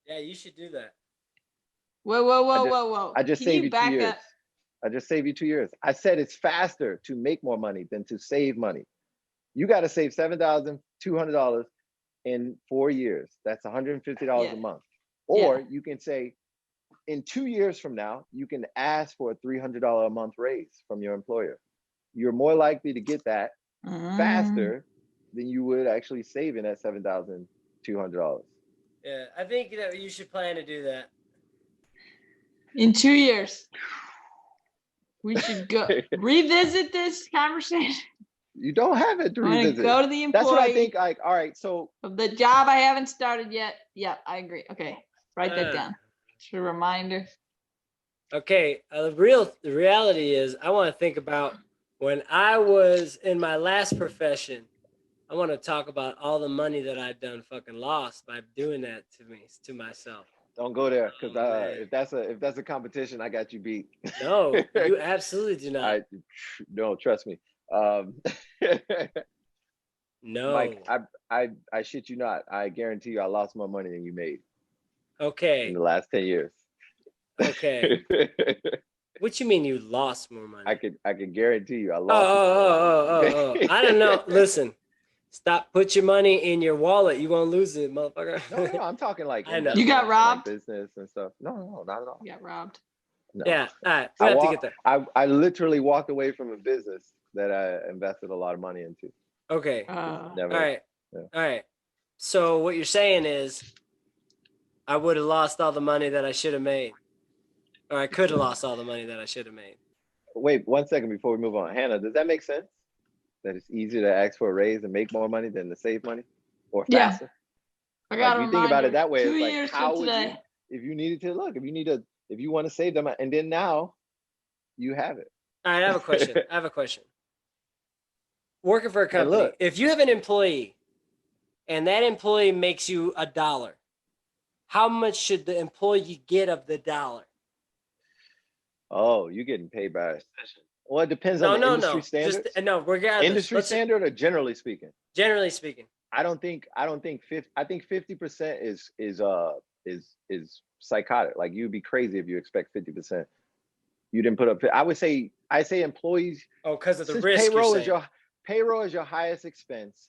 Yeah, you should do that. Whoa. I just saved you 2 years. I just saved you 2 years. I said it's faster to make more money than to save money. You got to save $7,200 in 4 years. That's $150 a month. Or you can say, in 2 years from now, you can ask for a $300 a month raise from your employer. You're more likely to get that faster than you would actually saving that $7,200. Yeah, I think that you should plan to do that. In 2 years. We should go revisit this conversation. You don't have it to revisit. Go to the employee. That's what I think. Like, all right, so of the job I haven't started yet. Yeah, I agree. Okay, write that down. It's a reminder. Okay, the reality is, I want to think about when I was in my last profession. I want to talk about all the money that I'd done fucking lost by doing that to myself. Don't go there, because if that's a competition, I got you beat. No, you absolutely do not. No, trust me. No, Mike, I shit you not. I guarantee you, I lost more money than you made. Okay. In the last 10 years. Okay. What you mean you lost more money? I could guarantee you, I lost. Oh. I don't know. Listen. Stop. Put your money in your wallet. You won't lose it, motherfucker. No, I'm talking like I know. You got robbed? Like business and stuff. No, not at all. You got robbed. No. Yeah. All right. We have to get there. I literally walked away from a business that I invested a lot of money into. Okay. All right. Yeah. All right. So what you're saying is I would have lost all the money that I should have made. Or I could have lost all the money that I should have made. Wait 1 second before we move on. Hannah, does that make sense? That it's easier to ask for a raise and make more money than to save money, or faster? I got you think about it that way. 2 It's years like, how from would today. if you needed to look, if you want to save them, and then now you have it. All right, I have a question. Working for a company, if you have an employee and that employee makes you $1, how much should the employee get of the $1? Oh, you're getting paid by. Well, it depends on the industry standards. Regardless. Industry standard or generally speaking? Generally speaking. I think 50% is psychotic. Like, you'd be crazy if you expect 50%. You didn't put up. I say employees. Oh, because of the risk. payroll is your highest expense,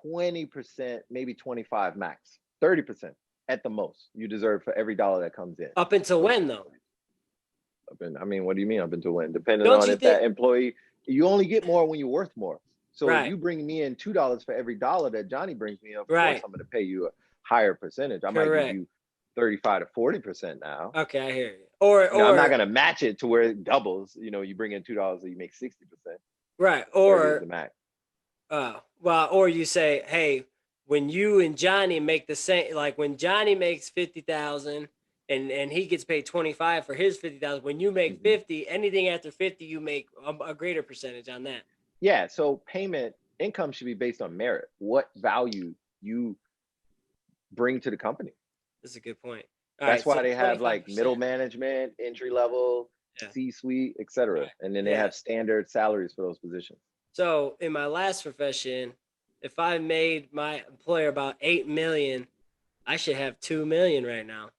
20%, maybe 25 max, 30% at the most you deserve for every dollar that comes in. Up until when though? I mean, what do you mean up until when? Depending Don't on you if think- that employee, you only get more when you're worth more. So Right. if you bring me in $2 for every dollar that Johnny brings me, of course Right. I'm going to pay you a higher percentage. I might Correct. give you 35 to 40% now. Okay, I hear you. Or I'm not going to match it to where it doubles. You know, you bring in $2, so you make 60%. right. 30 is Or the max. well, or you say, hey, when you and Johnny make the same, like when Johnny makes 50,000 and he gets paid 25 for his 50,000, when you make 50, anything after 50, you make a greater percentage on that. Yeah. So income should be based on merit. What value you bring to the company. That's a good point. That's All right, why so they have like 25%. middle management, entry level, Yeah. C-suite, etc. Right. And then they Yeah. have standard salaries for those positions. So in my last profession, if I made my employer about 8 million, I should have 2 million right now.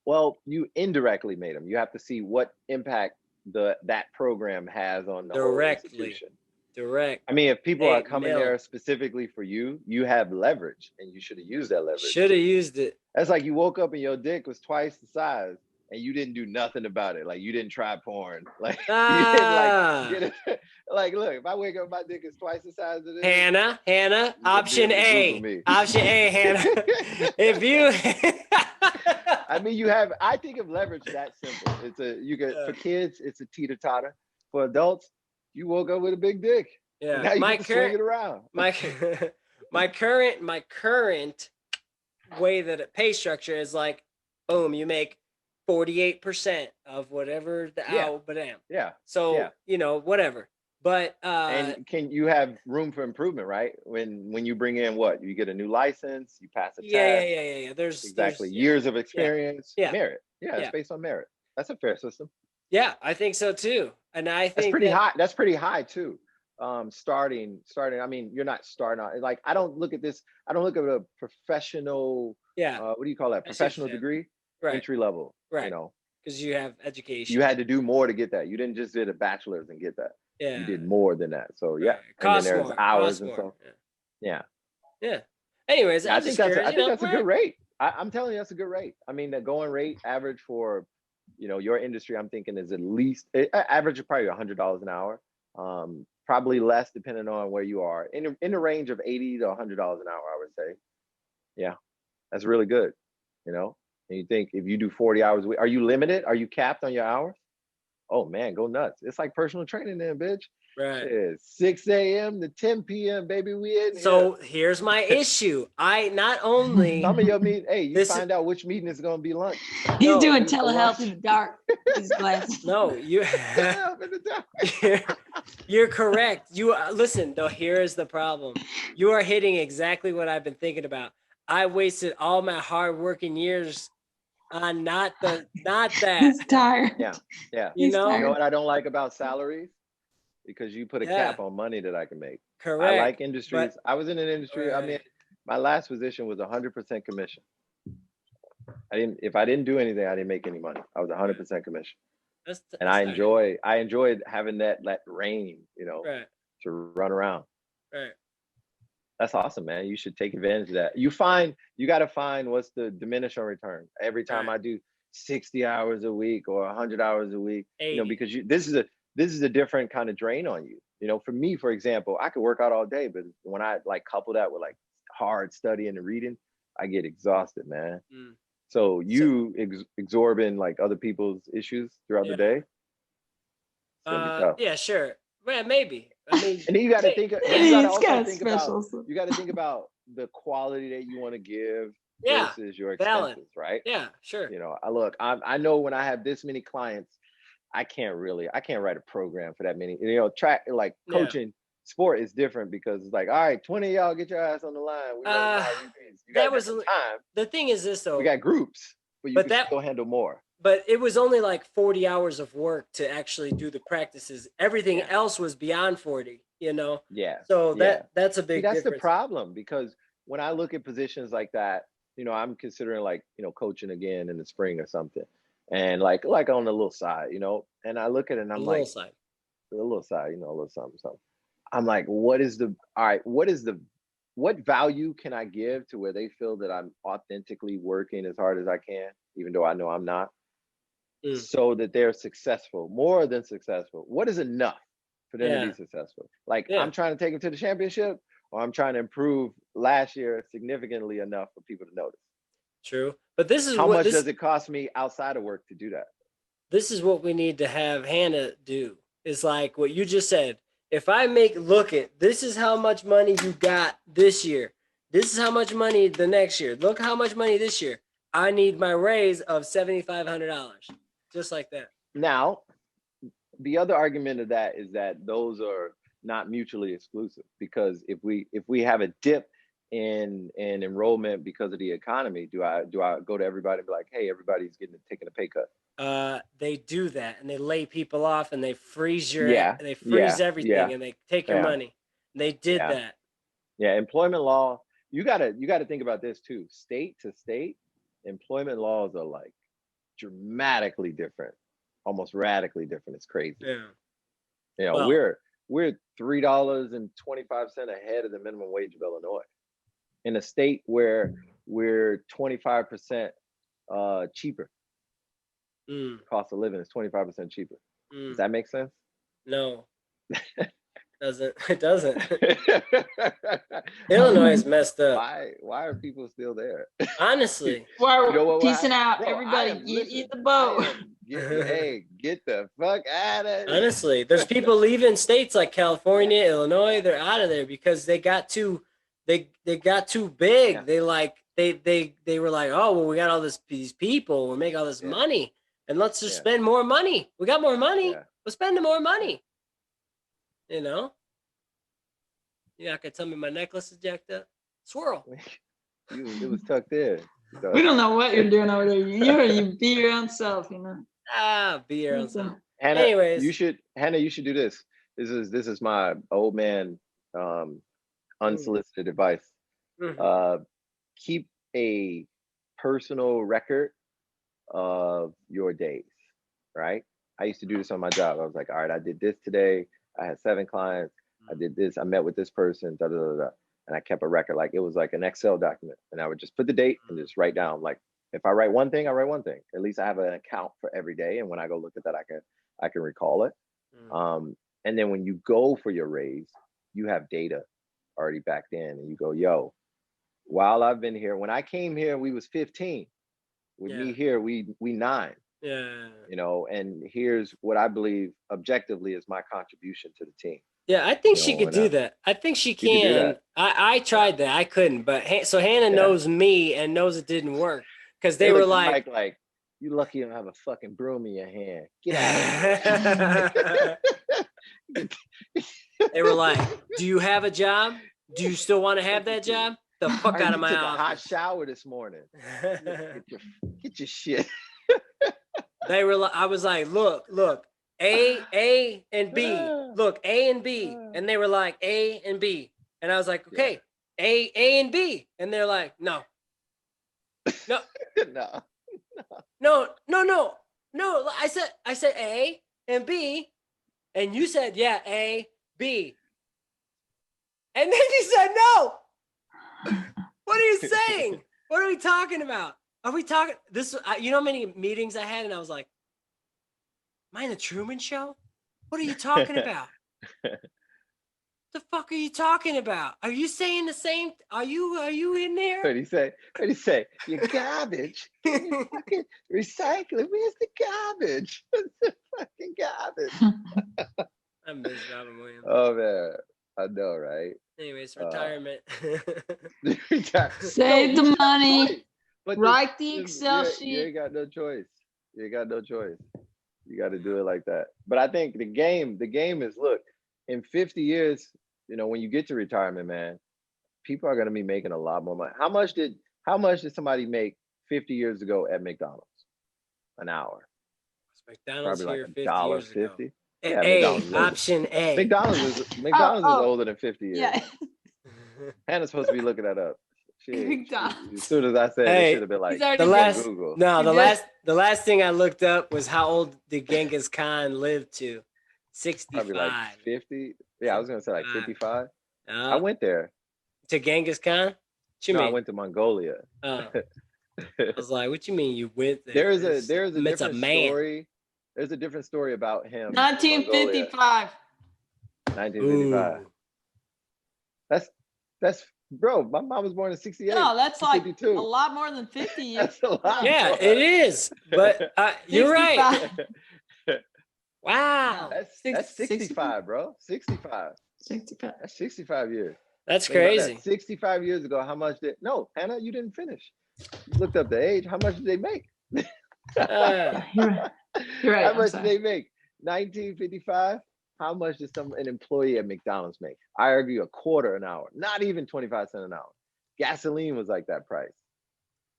Well, you indirectly made them. You have to see what impact that program has on the whole institution. Direct. I mean, if people are 8 coming mil. there specifically for you, you have leverage, and you should have used that leverage. Should have used it. That's like you woke up and your dick was twice the size, and you didn't do nothing about it. Like you didn't try porn. Like you didn't like get it. Like, look, if I wake up, my dick is twice the size of this. Hannah, you option should be able to Google A. me. Option A, Hannah. If you I mean, I think of leverage that simple. For kids, it's a teeter-totter. For adults, you woke up with a big dick. Yeah. Now you can swing it around. My current way that it pay structure is like, boom, you make 48% of whatever the hour, but damn. Yeah. So, whatever. But and can you have room for improvement, right? When you bring in what? You get a new license, you pass a test. Yeah. There's years of experience. Yeah. Merit. Yeah, it's based on merit. That's a fair system. Yeah, I think so too. And I think that's pretty high. That's pretty high too. Starting. I mean, you're not starting out. Like, I don't look at this. I don't look at a professional. What do you call that? Professional degree. Right. Entry level. Right. You know, because you have education. You had to do more to get that. You didn't just did a bachelor's and get that. Yeah. You did more than that. So yeah. Right. And then there's hours and stuff. Yeah. Anyways, I think that's a good rate. I'm telling you, that's a good rate. I mean, the going rate average for, your industry, I'm thinking is at least average of probably $100 an hour. Probably less depending on where you are. In the range of $80 to $100 an hour, I would say. Yeah, that's really good. And you think if you do 40 hours a week, are you limited? Are you capped on your hours? Oh man, go nuts. It's like personal training then, bitch. Right. It's 6 a.m. to 10 p.m. baby. We in So here's my issue. I not only some of your you find out which meeting is gonna be lunch. He's doing telehealth in the dark. No, you're correct. You listen though. Here is the problem. You are hitting exactly what I've been thinking about. I wasted all my hard working years on not that. He's tired. Yeah. You know what I don't like about salaries? Because you put a cap on money that I can make. Correct. I like industries. I was in an industry. Right. I mean, my last position was 100% commission. If I didn't do anything, I didn't make any money. I was 100% commission. And I enjoyed having that reign, to run around. Right. That's awesome, man. You should take advantage of that. You got to find what's the diminishing return. Every time I do 60 hours a week or 100 hours a week, 80. Because this is a different kind of drain on you. For me, for example, I could work out all day, but when I couple that with hard studying and reading, I get exhausted, man. So you absorbing other people's issues throughout the day. Yeah, sure. Yeah, maybe. I mean, and then you got to think. You got to think about the quality that you want to give versus your expenses, right? Yeah, sure. I know when I have this many clients, I can't write a program for that many. Coaching sport is different because it's like, all right, 20 of y'all get your ass on the line. That was time. The thing is this though. We got groups, but you can still handle more. But it was only 40 hours of work to actually do the practices. Everything else was beyond 40, Yeah. So that's a big that's difference. The problem, because when I look at positions like that, I'm considering coaching again in the spring or something. And like on the little side, and I look at it and I'm a little side, a little something. I'm like, what value can I give to where they feel that I'm authentically working as hard as I can, even though I know I'm not, so that they're successful, more than successful? What is enough for them to be successful? Like, I'm trying to take them to the championship, or I'm trying to improve last year significantly enough for people to notice. True. But this is how much does it cost me outside of work to do that? This is what we need to have Hannah do. Is like what you just said. If I look at, this is how much money you got this year. This is how much money the next year. Look how much money this year. I need my raise of $7,500. Just like that. Now, the other argument of that is that those are not mutually exclusive, because if we have a dip in enrollment because of the economy, do I go to everybody and be like, hey, everybody's taking a pay cut? They do that, and they lay people off, and they freeze everything, and they take your money. They did that. Yeah, employment law. You gotta think about this too. State to state, employment laws are like dramatically different, almost radically different. It's crazy. Yeah. You know, we're $3.25 ahead of the minimum wage of Illinois, in a state where we're 25% cheaper. Cost of living is 25% cheaper. Does that make sense? No. It doesn't. Illinois is messed up. Why are people still there? Honestly. Well, you know peacing out, bro, everybody. Eat the boat. Get the fuck out of here. Honestly, there's people leaving states like California, Illinois. They're out of there because they got too big. Yeah. They were like, oh well, we got all these people. We're making all this money, and let's just spend more money. We got more money. We're spending more money. You know? You're not gonna tell me my necklace is jacked up? Swirl. It was tucked in. So. We don't know what you're doing over there. You be your own self, you know. Be your own self. Hannah, anyways, you should do this. This is my old man unsolicited advice. Keep a personal record of your days, right? I used to do this on my job. I was like, all right, I did this today. I had 7 clients. I did this. I met with this person. Da, da, da, da. And I kept a record. Like, it was like an Excel document. And I would just put the date and just write down. Like, if I write one thing, I write one thing. At least I have an account for every day. And when I go look at that, I can recall it. And then when you go for your raise, you have data already backed in. And you go, yo, while I've been here, when I came here, we was 15. With me here, we 9. Yeah. You know, and here's what I believe objectively is my contribution to the team. Yeah, I think she could do that. I think she can. I tried that. I couldn't. But so Hannah knows me and knows it didn't work, because they were like, you lucky you don't have a fucking broom in your hand. Get out of here. They were like, do you have a job? Do you still want to have that job? The fuck out of my office. A hot shower this morning. Get your shit. They were like, I was like, look, A and B. Look, A and B. And they were like, A and B. And I was like, okay, A and B. And they're like, no. No. No. I said A and B. And you said, yeah, A, B. And then you said no. What are you saying? What are we talking about? Are we talking this? You know how many meetings I had, and I was like, "Am I in the Truman Show? What are you talking about? The fuck are you talking about? Are you saying the same? Are you in there?" What did he say? You're garbage. You're fucking recycling. Where's the garbage? Where's the fucking garbage? I miss Robin Williams. Oh man, I know, right? Anyways, retirement. Save the money. But write the Excel sheet. You ain't got no choice. You got no choice. You got to do it like that. But I think the game is, look, in 50 years, you know, when you get to retirement, man, people are going to be making a lot more money. How much did somebody make 50 years ago at McDonald's? An hour. McDonald's probably here like $50. Yeah, Option A. McDonald's is older than 50 years. Yeah. Hannah's supposed to be looking that up. McDonald's. As soon as I said it, should have been like Google. No, the last thing I looked up was how old did Genghis Khan live to? 65. Probably like 50. Yeah, I was gonna say like 55. I Uh, went there. to Genghis Khan? What you No, I mean? went to Mongolia. I was like, what you mean you went there? There's a It's a different man. story. There's a different story about him in Mongolia. 1955. 1955. Ooh. That's bro. My mom was born in 68. No, that's like 52. a lot more than 50 years. That's a lot. Yeah, bro. it is. But you're right. 65. Wow. That's 65, bro. 65. 65. That's 65 years. That's Think about crazy. that. 65 years ago, how much did no, Hannah, you didn't finish. You looked up the age. How much did they make? You're right. You're right. How I'm much did sorry. they make? 1955. How much does an employee at McDonald's make? I argue a quarter an hour, not even 25 cents an hour. Gasoline was like that price.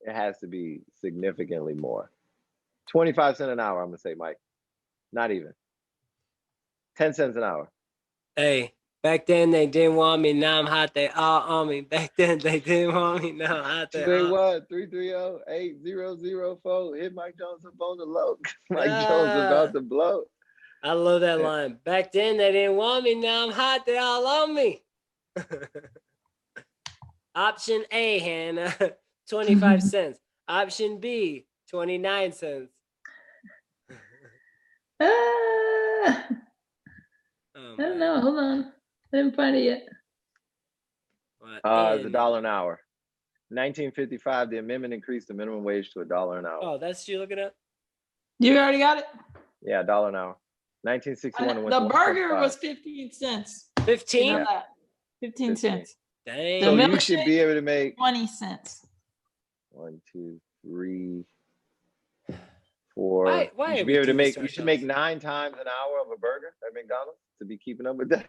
It has to be significantly more. 25 cents an hour, I'm gonna say, Mike. Not even. 10 cents an hour. Hey, back then they didn't want me. Now I'm hot. They all on me. Back then they didn't want me. Now I'm hot. They all. 281-330-8004. Hit Mike Jones up on the low. Mike Jones about to blow. I love that line. Back then they didn't want me. Now I'm hot. They all on me. Option A, Hannah, 25 cents. Option B, 29 cents. I don't know. Hold on. I didn't find it yet. It's $1 an hour. 1955, the amendment increased the minimum wage to $1 an hour. Oh, that's you looking up? You already got it? Yeah, $1 an hour. 1961. The burger was 15 cents. 15? You know that. 15 cents. Dang. So The you should be able to make 20 cents. 1, 2, 3, 4. Why you should be able to make. You should make 9 times an hour of a burger at McDonald's to be keeping up with that.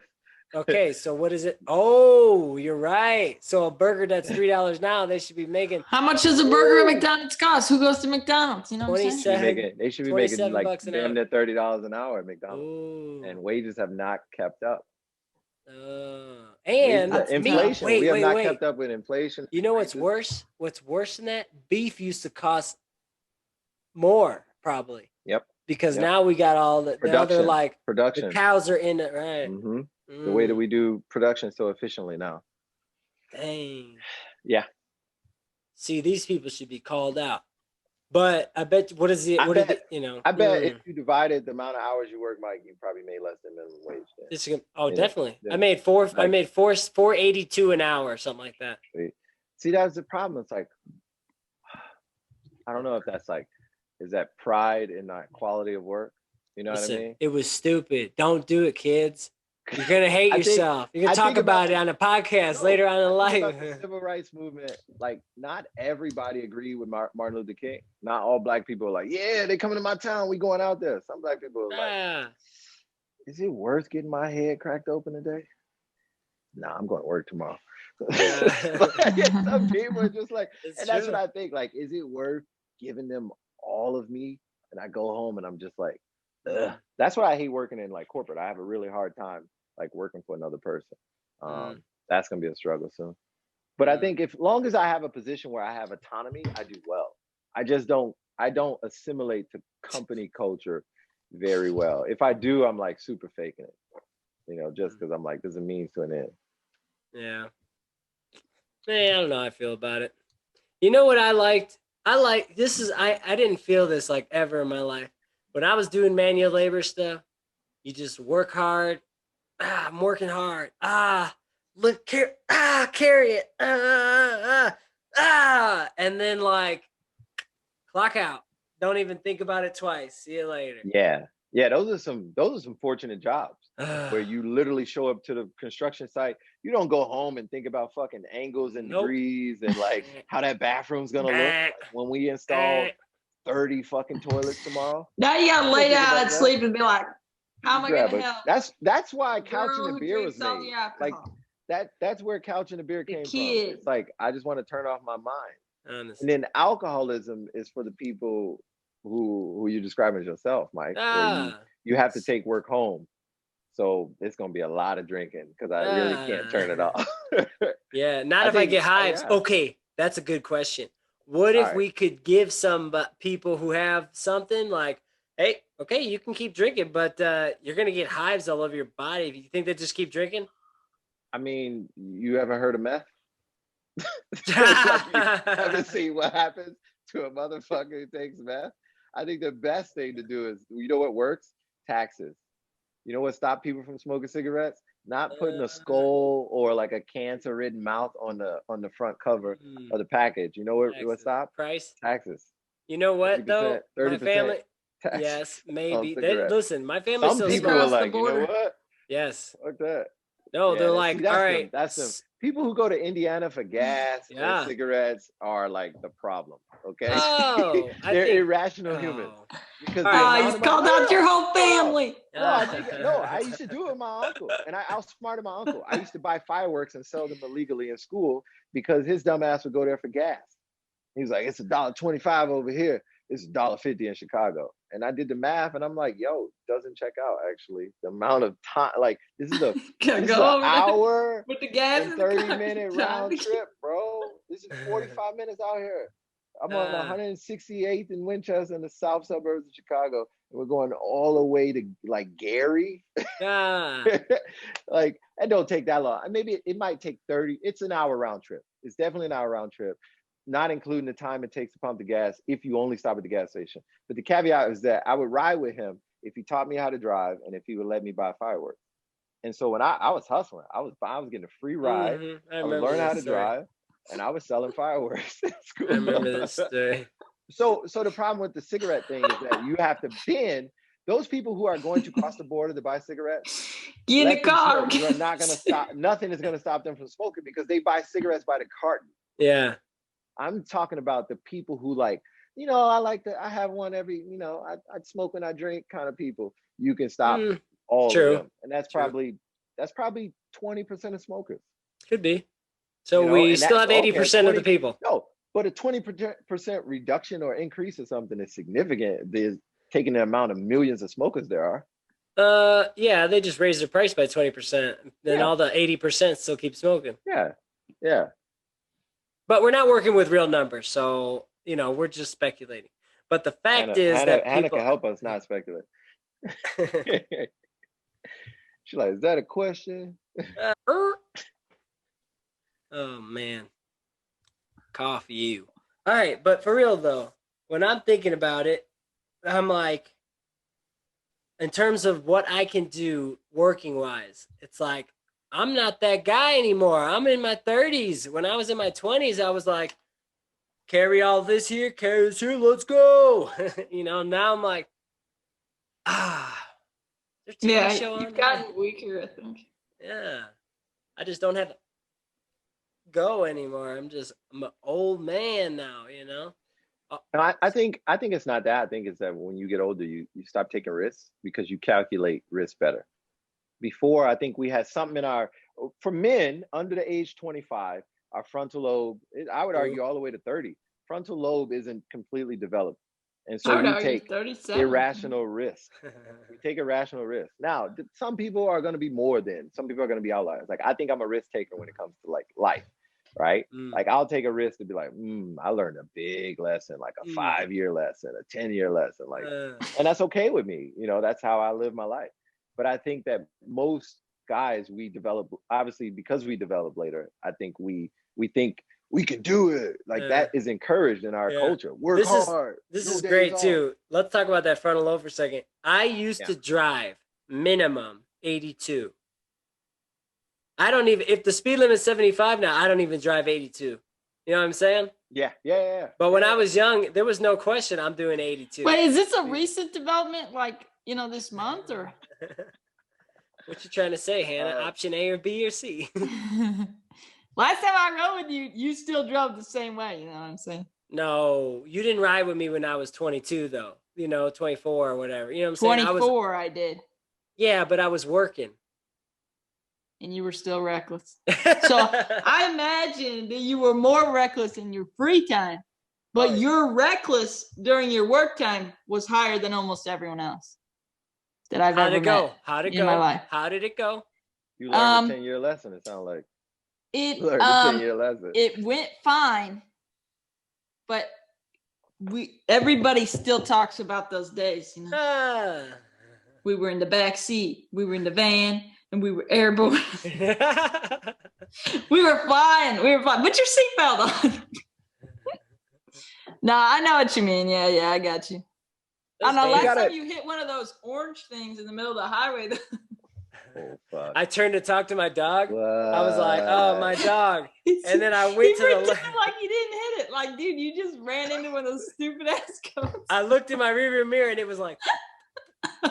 Okay, so what is it? Oh, you're right. So a burger that's $3 now, they should be making How much does a burger at McDonald's cost? Who goes to McDonald's? You know what I'm saying? They should be making like $27 an damn hour. near $30 an hour at McDonald's. Ooh. And wages have not kept up. And inflation. Wait, we have not wait. kept up with inflation. You know what's worse? What's worse than that? Beef used to cost more, probably. Yep. Because now we got all the other production. The cows are in it, right? Mm-hmm. The way that we do production so efficiently now. Dang. Yeah. See, these people should be called out. But I bet, I bet if you divided the amount of hours you work, Mike, you probably made less than minimum wage. Definitely. I made 482 an hour or something like that. See, that's the problem. It's like, I don't know if that's like, is that pride in that quality of work? You know what I mean? It was stupid. Don't do it, kids. You're gonna hate yourself. You're gonna talk about it on a podcast later on in life. The civil rights movement, like not everybody agreed with Martin Luther King. Not all black people are like, yeah, they coming to my town, we going out there. Some black people are like, is it worth getting my head cracked open today? Nah, I'm going to work tomorrow. Some people are just like, that's what I think. Like, is it worth giving them all of me? And I go home and I'm just like, ugh. That's why I hate working in like corporate. I have a really hard time like working for another person. That's gonna be a struggle soon. But I think if long as I have a position where I have autonomy, I do well. I don't assimilate to company culture very well. If I do, I'm like super faking it. Just because I'm like, there's a means to an end. Yeah. Man, I don't know how I feel about it. You know what I liked? I didn't feel this like ever in my life. When I was doing manual labor stuff, you just work hard. I'm working hard. Carry it. And then like clock out. Don't even think about it twice. See you later. Yeah. Those are some fortunate jobs where you literally show up to the construction site. You don't go home and think about fucking angles and degrees and like how that bathroom's gonna look when we install 30 fucking toilets tomorrow. Now you gotta lay down and sleep and be like, how am I gonna help? That's why Couch and the Beer was made. Like that's where Couch and the Beer came from. It's like I just want to turn off my mind. Honestly. And then alcoholism is for the people who you describe as yourself, Mike. Where you have to take work home. So it's gonna be a lot of drinking because I really can't turn it off. Yeah, not if I get hives. Yeah. Okay, that's a good question. What if we could give some people who have something like, Hey, okay, you can keep drinking, but you're gonna get hives all over your body. If you think they just keep drinking, I mean, you ever heard of meth? Like, you ever see what happens to a motherfucker who takes meth? I think the best thing to do is, you know what works? Taxes. You know what stopped people from smoking cigarettes? Not putting a skull or like a cancer-ridden mouth on the front cover of the package. You know what stopped? price. Taxes. You know what 50%, though? My 30% family. tax Yes, on maybe. cigarettes. Listen, my family Some still people smokes. are Across the like, you know border. what? Yes. Fuck that. No, Yeah, they're like, all right. That's them. People who go to Indiana for gas or Yeah. cigarettes are like the problem. Okay, Oh, I they're think. irrational humans Oh. because All the right. He's amount of called out your whole family. no, I think no. I used to do it with my uncle, and I outsmarted my uncle. I used to buy fireworks and sell them illegally in school because his dumb ass would go there for gas. He was like, "It's $1.25 over here. It's $1.50 in Chicago." And I did the math, and I'm like, "Yo, doesn't check out actually. The amount of time, like this is an hour with the gas and in the 30-minute round trip, bro. This is 45 minutes out here. I'm on 168th in Winchester in the south suburbs of Chicago. And we're going all the way to like Gary. Like, it don't take that long. Maybe it might take 30. It's an hour round trip. It's definitely an hour round trip, not including the time it takes to pump the gas if you only stop at the gas station. But the caveat is that I would ride with him if he taught me how to drive and if he would let me buy fireworks. And so when I was hustling, I was getting a free ride. I would learn how to drive, and I was selling fireworks at school. I remember this story. So the problem with the cigarette thing is that you have to then those people who are going to cross the border to buy cigarettes, get in the car. You're not going to stop. Nothing is going to stop them from smoking because they buy cigarettes by the carton. Yeah. I'm talking about the people who like, I have one every, I smoke when I drink kind of people. You can stop all of them. And that's probably 20% of smokers. Could be. So we still have 80% of the people. No, but a 20% reduction or increase or something is significant. There's taking the amount of millions of smokers there are. Yeah, they just raised their price by 20%. Then all the 80% still keep smoking. Yeah. But we're not working with real numbers, so we're just speculating. But the fact is that Hannah can help us not speculate. She's like, is that a question? Oh man, cough you. All right, but for real though, when I'm thinking about it, I'm like, in terms of what I can do working wise, it's like I'm not that guy anymore. I'm in my 30s. When I was in my 20s, I was like, carry all this here, carry this here, let's go. Now I'm like, you've gotten weaker, I think. Yeah, I just don't have to go anymore. I'm an old man now, I think it's not that. I think it's that when you get older, you stop taking risks because you calculate risk better. Before, I think we had something for men under the age 25, our frontal lobe, I would argue all the way to 30, frontal lobe isn't completely developed. And so we take irrational risk. We take irrational risk. Now, some people are going to be more than, some people are going to be outliers. Like, I think I'm a risk taker when it comes to like life, right? Like, I'll take a risk to be like, I learned a big lesson, like a 5-year lesson, a 10-year lesson, like, and that's okay with me. That's how I live my life. But I think that most guys we develop, obviously because we develop later, I think we think we can do it. Like that is encouraged in our culture. Work hard. This is great too. Let's talk about that frontal lobe for a second. I used to drive minimum 82. I don't even, if the speed limit is 75 now, I don't even drive 82. You know what I'm saying? Yeah. But when I was young, there was no question I'm doing 82. Wait, is this a recent development, like, this month or? What you trying to say, Hannah? Option A or B or C? Last time I rode with you, you still drove the same way. You know what I'm saying? No, you didn't ride with me when I was 22, though. 24 or whatever. You know what I'm saying? 24, I did. Yeah, but I was working. And you were still reckless. So I imagine that you were more reckless in your free time, but your reckless during your work time was higher than almost everyone else that I've ever met. How'd it in go? My life. How did it go? You learned a 10-year lesson, it sounds like. It learned a 10-year lesson. It went fine, but everybody still talks about those days, you know. Ah. We were in the back seat, we were in the van, and we were airborne. we were flying. Put your seatbelt on. No, I know what you mean. Yeah, I got you. I know. Last time you hit one of those orange things in the middle of the highway. Oh, fuck. I turned to talk to my dog. What? I was like, "Oh, my dog!" And then I went to the left. Like you didn't hit it. Like, dude, you just ran into one of those stupid ass cars. I looked in my rearview mirror and it was like. I'm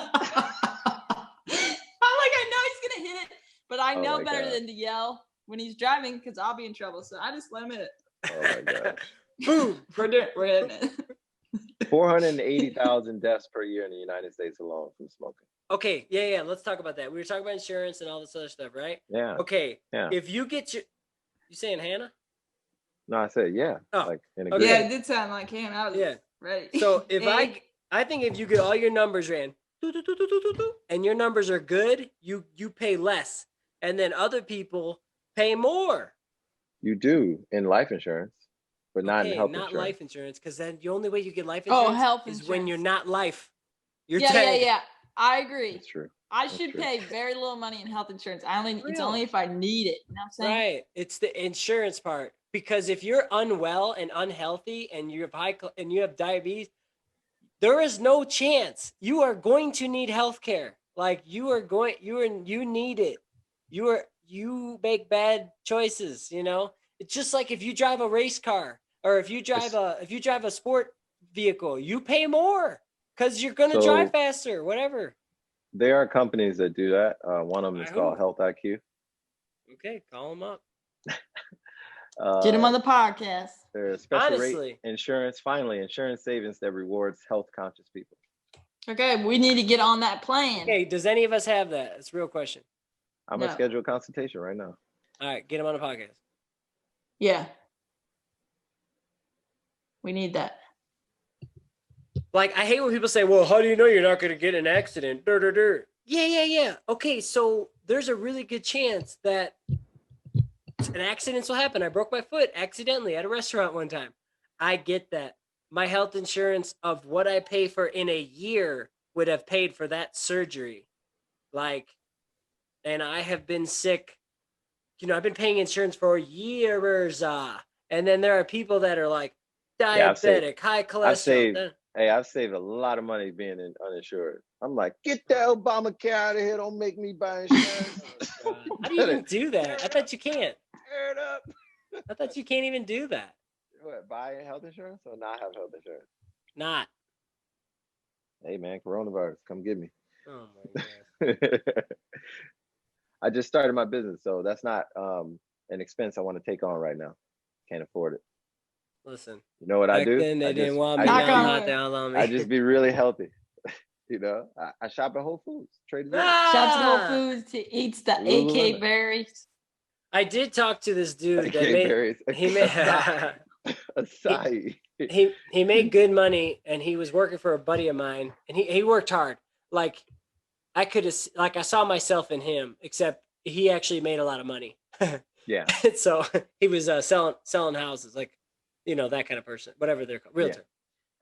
like, I know he's gonna hit it, but I know better than to yell when he's driving because I'll be in trouble. So I just let him hit it. Oh my god! Boom! We're hitting it. 480,000 deaths per year in the United States alone from smoking. Okay, yeah. Let's talk about that. We were talking about insurance and all this other stuff, right? Yeah. Okay. Yeah. If you get you saying Hannah? No, I said yeah. Oh. Like in a Okay. Yeah, it did sound like Hannah. I was ready. So if I think if you get all your numbers ran, and your numbers are good, you pay less, and then other people pay more. You do in life insurance, but not in health insurance. Not life insurance, because then the only way you get life insurance health is insurance. when you're not life. You're yeah. I agree. That's true. I should pay very little money in health insurance. It's only if I need it. You know what I'm saying? Right. It's the insurance part. Because if you're unwell and unhealthy and you have diabetes, there is no chance you are going to need health care. Like you need it. You make bad choices, you know? It's just like if you drive a race car or if you drive a sport vehicle, you pay more because you're going to drive faster, whatever. There are companies that do that. One of them is called Health IQ. Okay, call them up. Get them on the podcast. There's special rate insurance. Finally, insurance savings that rewards health conscious people. Okay, we need to get on that plan. Okay, does any of us have that? It's a real question. I'm gonna schedule a consultation right now. All right, get them on the podcast. Yeah, we need that. Like, I hate when people say, well, how do you know you're not going to get an accident? Yeah. Okay, so there's a really good chance that an accident will happen. I broke my foot accidentally at a restaurant one time. I get that. My health insurance of what I pay for in a year would have paid for that surgery. Like, and I have been sick. You know, I've been paying insurance for years. And then there are people that are like diabetic, high cholesterol. I've saved a lot of money being uninsured. I'm like, get the Obamacare out of here. Don't make me buy insurance. How do you even do that? I bet you can't. Tear it up. I thought you can't even do that. What, buy health insurance or not have health insurance? Not. Hey, man, coronavirus. Come get me. Oh, my God. I just started my business, so that's not an expense I want to take on right now. Can't afford it. Listen, you know what I do? Then they didn't want me. I just be really healthy. You know, I shop at Whole Foods. Shops at Whole Foods. He eats the AK berries. I did talk to this dude that he made good money, and he was working for a buddy of mine, and he worked hard. Like I saw myself in him, except he actually made a lot of money. Yeah. So he was selling houses, like, you know, that kind of person, whatever they're called, realtor.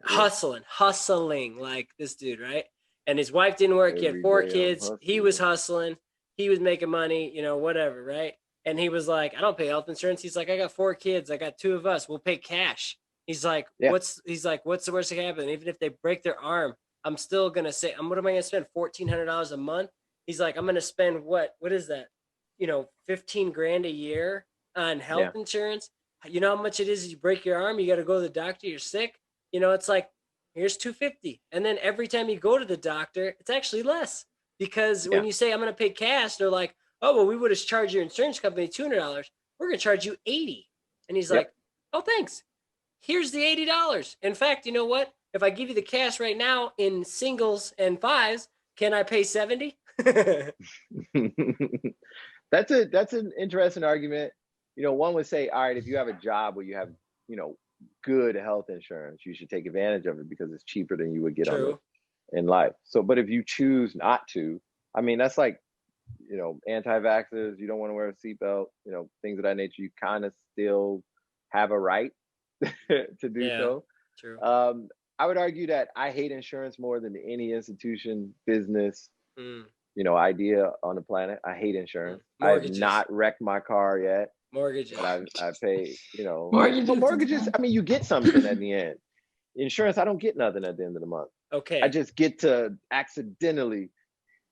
Yeah. Hustling like this dude, right? And his wife didn't work. He had 4 kids. He was hustling. He was making money, you know, whatever, right? And he was like, I don't pay health insurance. He's like, I got 4 kids. I got 2 of us. We'll pay cash. He's like, what's the worst that can happen? Even if they break their arm, I'm still going to say, what am I going to spend? $1,400 a month? He's like, I'm going to spend what is that? You know, $15,000 a year on health insurance. You know how much it is? You break your arm, you got to go to the doctor, you're sick. You know, it's like, here's $250. And then every time you go to the doctor, it's actually less. Because when you say I'm going to pay cash, they're like, oh, well, we would have charged your insurance company $200. We're going to charge you $80. And he's like, oh, thanks. Here's the $80. In fact, you know what? If I give you the cash right now in singles and fives, can I pay $70? That's an interesting argument. You know, one would say, all right, if you have a job where you have, you know, good health insurance, you should take advantage of it because it's cheaper than you would get in life. So, but if you choose not to, I mean, that's like, you know, anti-vaxxers, you don't want to wear a seatbelt, you know, things of that nature, you kind of still have a right to do so. True. I would argue that I hate insurance more than any institution, business, idea on the planet. I hate insurance. I have not wrecked my car yet. Mortgages. But I pay, Mortgages. But mortgages, I mean, you get something at the end. Insurance, I don't get nothing at the end of the month. Okay. I just get to accidentally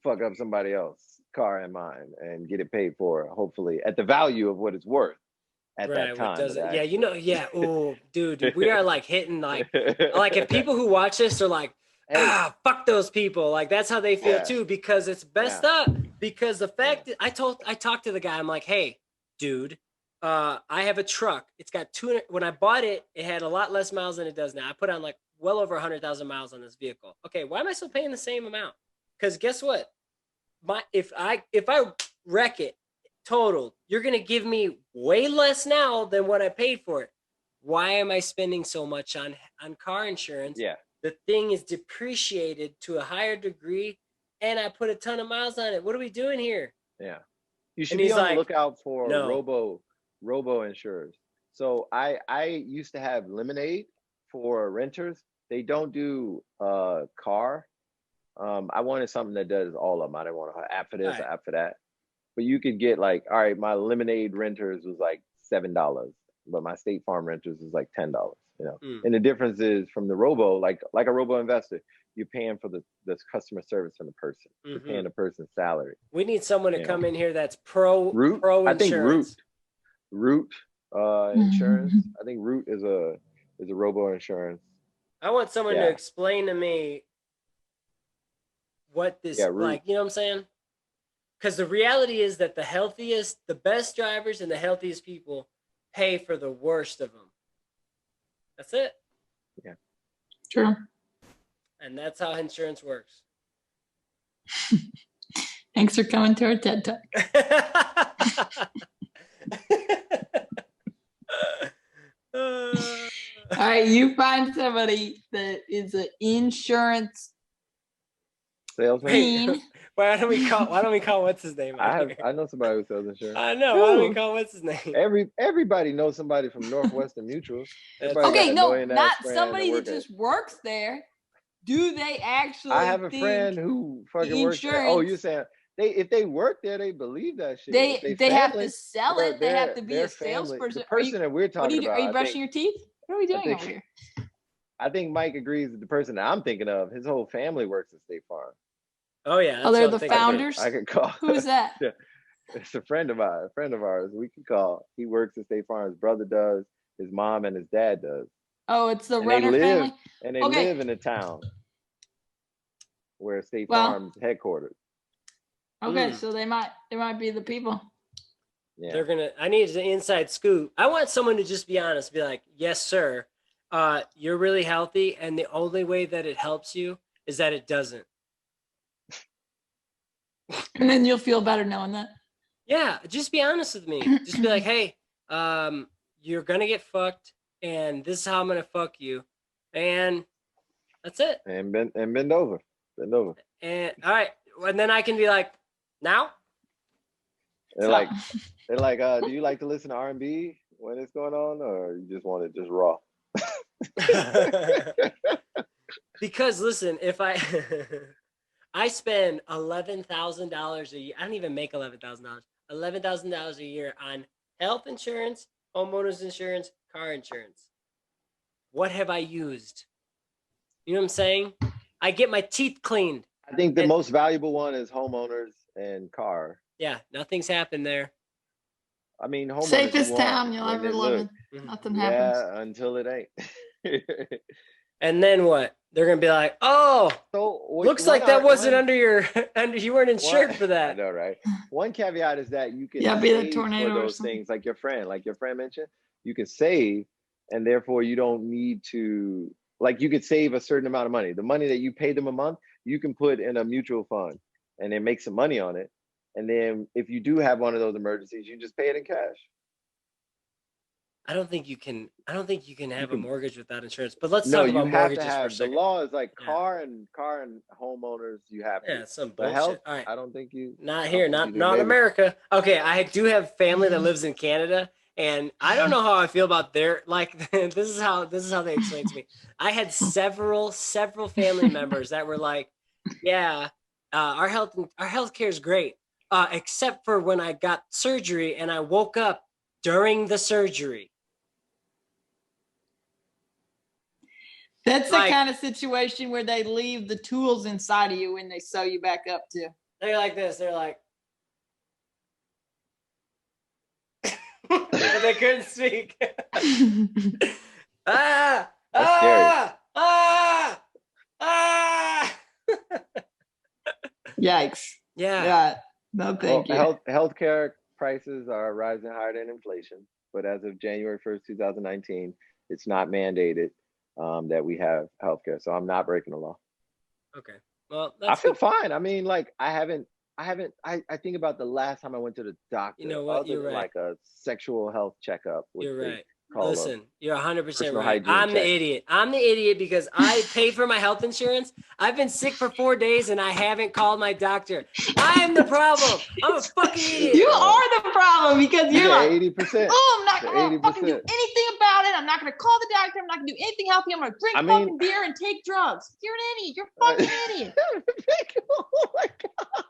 fuck up somebody else's car and mine and get it paid for, hopefully, at the value of what it's worth at that time. Oh, dude, we are like hitting like if people who watch this are like, fuck those people. Like that's how they feel too, because it's messed up. Because the fact that I talked to the guy, I'm like, hey, dude, I have a truck. It's got when I bought it, it had a lot less miles than it does now. I put on like well over 100,000 miles on this vehicle. Okay, why am I still paying the same amount? Because guess what? If I wreck it total, you're gonna give me way less now than what I paid for it. Why am I spending so much on car insurance? Yeah. The thing is depreciated to a higher degree, and I put a ton of miles on it. What are we doing here? Yeah. You should be on the lookout for robo insurers. So I used to have Lemonade for renters. They don't do car. I wanted something that does all of them. I didn't want an app for this, an app for that. But you could get like, all right, my Lemonade renters was like $7, but my State Farm renters was like $10. And the difference is from the robo, like a robo investor, you're paying for the customer service from the person. You're paying the person's salary. We need someone to come in here that's pro insurance. I think Root insurance. I think Root is a robo insurance. I want someone to explain to me what this like, you know what I'm saying? Because the reality is that the best drivers and the healthiest people pay for the worst of them. That's it. Yeah. True. And that's how insurance works. Thanks for coming to our TED Talk. All right, you find somebody that is an insurance salesman. Why don't we call what's his name? I know somebody who sells insurance. I know. Why don't we call what's his name? Everybody knows somebody from Northwestern Mutual. Okay, no, not somebody that just works there. Do they actually? I have a friend who fucking works there. Oh, you're saying if they work there, they believe that shit. They have to sell it. They have to be a salesperson. The person that we're talking about. Are you brushing your teeth? What are we doing over here? I think Mike agrees with the person that I'm thinking of. His whole family works at State Farm. Oh yeah. Oh, they're the founders. I could call. Who's that? Yeah. It's a friend of ours. We can call. He works at State Farm. His brother does. His mom and his dad does. Oh, it's the Renner family. And they live in a town where State Farm's headquartered. Okay, so they might be the people. Yeah. I need an inside scoop. I want someone to just be honest, be like, yes, sir. You're really healthy, and the only way that it helps you is that it doesn't. And then you'll feel better knowing that. Yeah, just be honest with me. Just be like, hey, you're gonna get fucked, and this is how I'm gonna fuck you, and that's it. And bend over. And all right, and then I can be like, now. They're like, do you like to listen to R&B when it's going on, or you just want it just raw? Because listen, if I spend $11,000 a year. I don't even make $11,000. $11,000 a year on health insurance, homeowners insurance, car insurance. What have I used? You know what I'm saying? I get my teeth cleaned. I think the most valuable one is homeowners and car. Yeah, nothing's happened there. I mean, homeowners. Safest town you'll ever live in. Nothing happens. Yeah, until it ain't. And then what? They're gonna be like, "Oh, looks like that wasn't under you weren't insured for that." I know, right? One caveat is that you can be the tornado for those things, like your friend mentioned. You can save, and therefore you don't need to. Like, you could save a certain amount of money. The money that you pay them a month, you can put in a mutual fund, and then make some money on it. And then if you do have one of those emergencies, you just pay it in cash. I don't think you can have a mortgage without insurance. But let's talk about mortgages for a second. The law is like car and homeowners. You have to. Yeah, some bullshit. Health, all right. I don't think you. Not here. Not in America. Okay, I do have family that lives in Canada, And I don't know how I feel about their, like, this is how they explain to me. I had several family members that were like, yeah, our health care is great, except for when I got surgery and I woke up during the surgery. That's the Like, kind of situation where they leave the tools inside of you when they sew you back up too. they're like this. They're like, but they couldn't speak. That's scary. Yikes. Yeah. No, thank you. Healthcare prices are rising higher than inflation, but as of January 1st, 2019, it's not mandated that we have healthcare. So I'm not breaking the law. Okay. Well, I feel fine. I mean, like I think about the last time I went to the doctor. You know what? Other You're than right. like a sexual health checkup. You're right. call Listen, you're 100% personal right. hygiene I'm the check. idiot. I'm the idiot because I pay for my health insurance. I've been sick for 4 days and I haven't called my doctor. I am the problem. I'm a fucking idiot. You are the problem because you're like, 80%. oh, I'm not going to 80%. fucking do anything about it. I'm not going to call the doctor. I'm not going to do anything healthy. I'm going to drink fucking beer and take drugs. You're an idiot. You're a fucking idiot. Oh my gosh.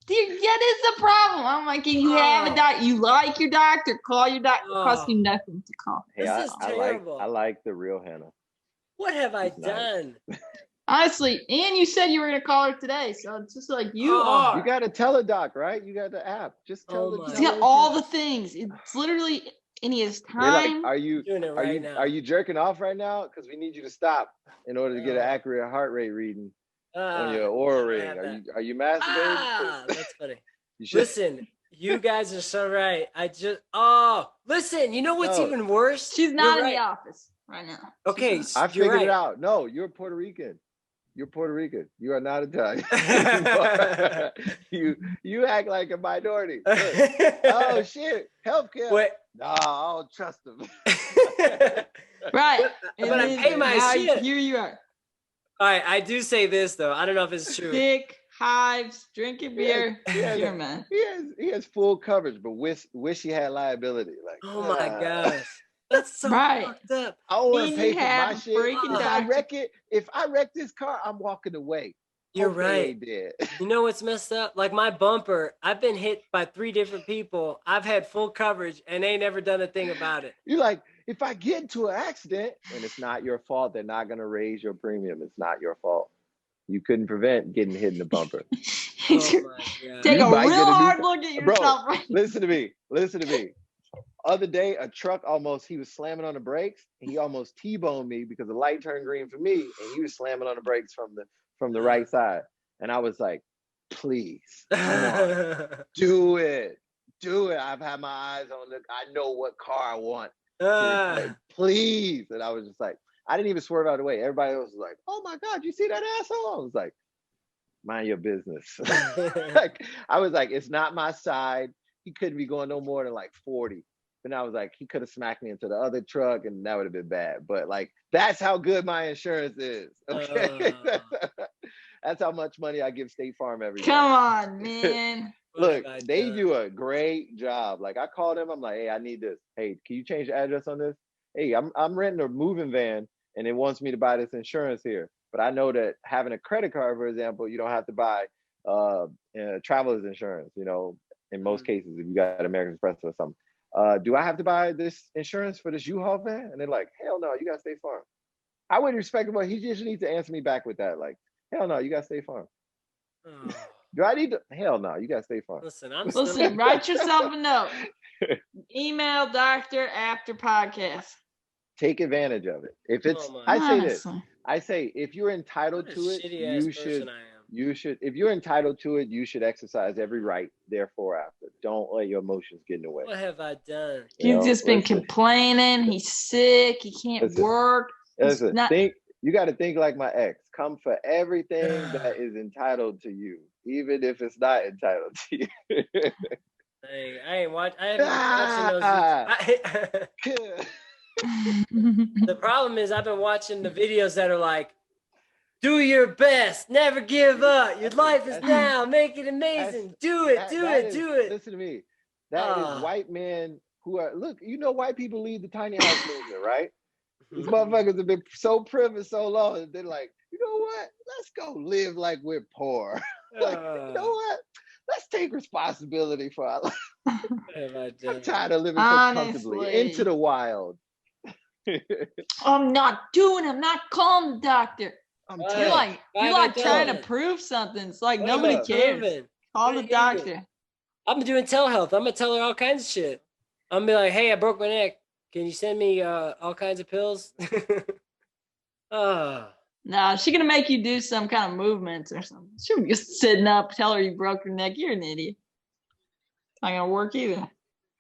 Dude, that is the problem. I'm like, you have a doctor. You like your doctor. Call your doctor. It costs you nothing to call. Hey, This is terrible. I like the real Hannah. What have I done? Honestly, and you said you were going to call her today. So it's just like you are. You got to tell a doc, right? You got the app. Just tell the doc. He's got all the things. It's literally in his time. Like, are you jerking off right now? Because we need you to stop in order to get an accurate heart rate reading on your Oura ring. Are you masturbating? That's funny. Listen, you guys are so right. Listen, you know what's even worse? She's not in the office right now. Okay, I figured it out. No, you're Puerto Rican. You're Puerto Rican. You are not Italian. you act like a minority. Oh shit, healthcare. Wait. No, I don't trust them. Right. But I pay my shit. Here you are. All right, I do say this though. I don't know if it's true. Sick, hives, drinking beer. You're man. He has full coverage, but wish he had liability. Like, oh my gosh. That's so fucked up. I want to pay for my shit. If I wreck this car, I'm walking away. You're right. You know what's messed up? Like my bumper, I've been hit by 3 different people. I've had full coverage and they never done a thing about it. You're like, if I get into an accident and it's not your fault, they're not going to raise your premium. It's not your fault. You couldn't prevent getting hit in the bumper. Oh my God. Take a real hard look at yourself. Bro, listen to me. Other day, a truck he was slamming on the brakes. He almost T-boned me because the light turned green for me, and he was slamming on the brakes from the right side. And I was like, please, come on, do it. I've had my eyes on it. I know what car I want. Please. And I was just like, I didn't even swerve out of the way. Everybody else was like, oh my God, you see that asshole? I was like, mind your business. I was like, it's not my side. He couldn't be going no more than like 40. And I was like, he could have smacked me into the other truck and that would have been bad. But like, that's how good my insurance is. Okay. That's how much money I give State Farm every month. Come on, man. Look, they do a great job. Like I called them, I'm like, hey, I need this. Hey, can you change the address on this? Hey, I'm renting a moving van and it wants me to buy this insurance here. But I know that having a credit card, for example, you don't have to buy traveler's insurance, in most cases, if you got American Express or something. Do I have to buy this insurance for this U-Haul van? And they're like, hell no, you got State Farm. I wouldn't respect him, but he just needs to answer me back with that. Like, hell no, you got State Farm. Do I need to? Hell no, you got State Farm. Listen, write yourself a note. Email doctor after podcast. Take advantage of it. If it's, I say if you're entitled to it, you should, if you're entitled to it, you should exercise every right, therefore after. Don't let your emotions get in the way. What have I done? He's just been complaining. He's sick. He can't work. You got to think like my ex. Come for everything that is entitled to you, even if it's not entitled to you. I haven't been watching those. The problem is I've been watching the videos that are like, do your best, never give up. Your life is now, make it amazing. Do it. Listen to me. That is white men who are look, white people lead the tiny house movement, right? These motherfuckers have been so privileged so long that they're like, you know what? Let's go live like we're poor. Like, you know what? Let's take responsibility for our life. I'm tired of living so comfortably. Into the wild. I'm not calling the doctor. You're like trying to prove something. It's like nobody cares. Call the doctor. I'm doing telehealth. I'm gonna tell her all kinds of shit. I'm gonna be like, hey, I broke my neck. Can you send me all kinds of pills? No, she's gonna make you do some kind of movements or something. She'll be just sitting up, tell her you broke your neck. You're an idiot. Not gonna work either.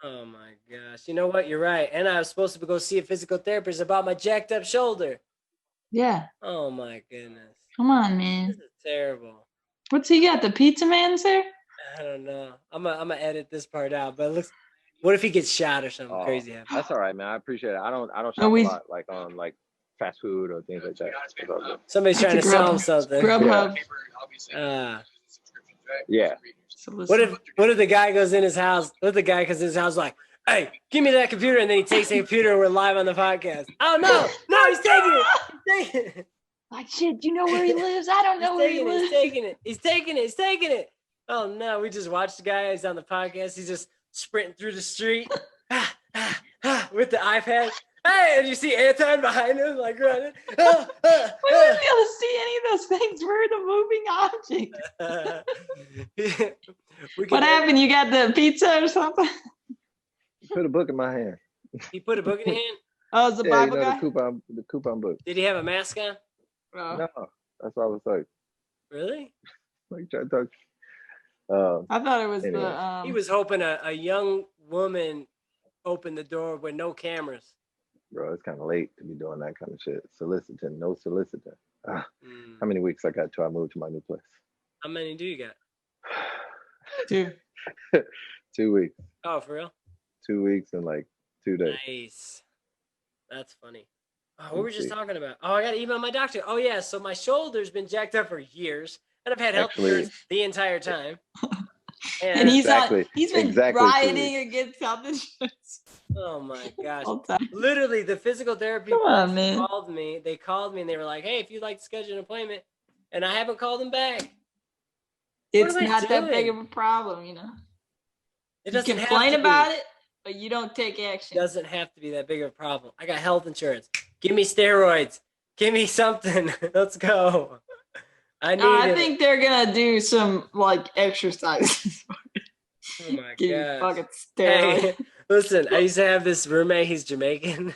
Oh my gosh. You know what? You're right. And I was supposed to go see a physical therapist about my jacked up shoulder. Yeah. Oh my goodness. Come on, man. This is terrible. What's he got? The pizza man's there? I don't know. I'm gonna edit this part out, but it looks. What if he gets shot or something crazy happens? That's all right, man. I appreciate it. I don't shop a lot like on like fast food or things like that. Somebody's trying to sell him something. Grubhub. Yeah. What if the guy goes in his house? What if the guy comes in his house like, hey, give me that computer, and then he takes the computer and we're live on the podcast? Oh no, he's taking it. He's taking it. Like shit, you know where he lives? I don't know where he lives. He's taking it. Oh no, we just watched the guy. He's on the podcast. He's just sprinting through the street with the iPad. Hey, and you see Anton behind him, like running. We wouldn't be able to see any of those things. We're the moving object. What happened? You got the pizza or something? Put a book in my hand. He put a book in your hand? Oh, it's the Bible guy? The coupon book. Did he have a mask on? Oh. No, that's what I was like. Really? What you trying to talk? I thought it was anyway. He was hoping a young woman opened the door with no cameras. Bro, it's kind of late to be doing that kind of shit. Soliciting, no soliciting. How many weeks I got till I move to my new place? How many do you got? 2. 2 weeks. Oh, for real? 2 weeks and like 2 days. Nice. That's funny. Oh, what were we just talking about? Oh, I got to email my doctor. Oh, yeah. So my shoulder's been jacked up for years, and I've had health insurance the entire time. And he's been rioting against health insurance. Oh my gosh! Literally, the physical therapy called me. They called me and they were like, "Hey, if you'd like to schedule an appointment," and I haven't called them back. It's not that big of a problem, you know. It doesn't you complain about it, but you don't take action. It doesn't have to be that big of a problem. I got health insurance. Give me steroids. Give me something. Let's go. I think they're gonna do some like exercises. Oh my god! Fucking steroids. Hey, listen, I used to have this roommate. He's Jamaican,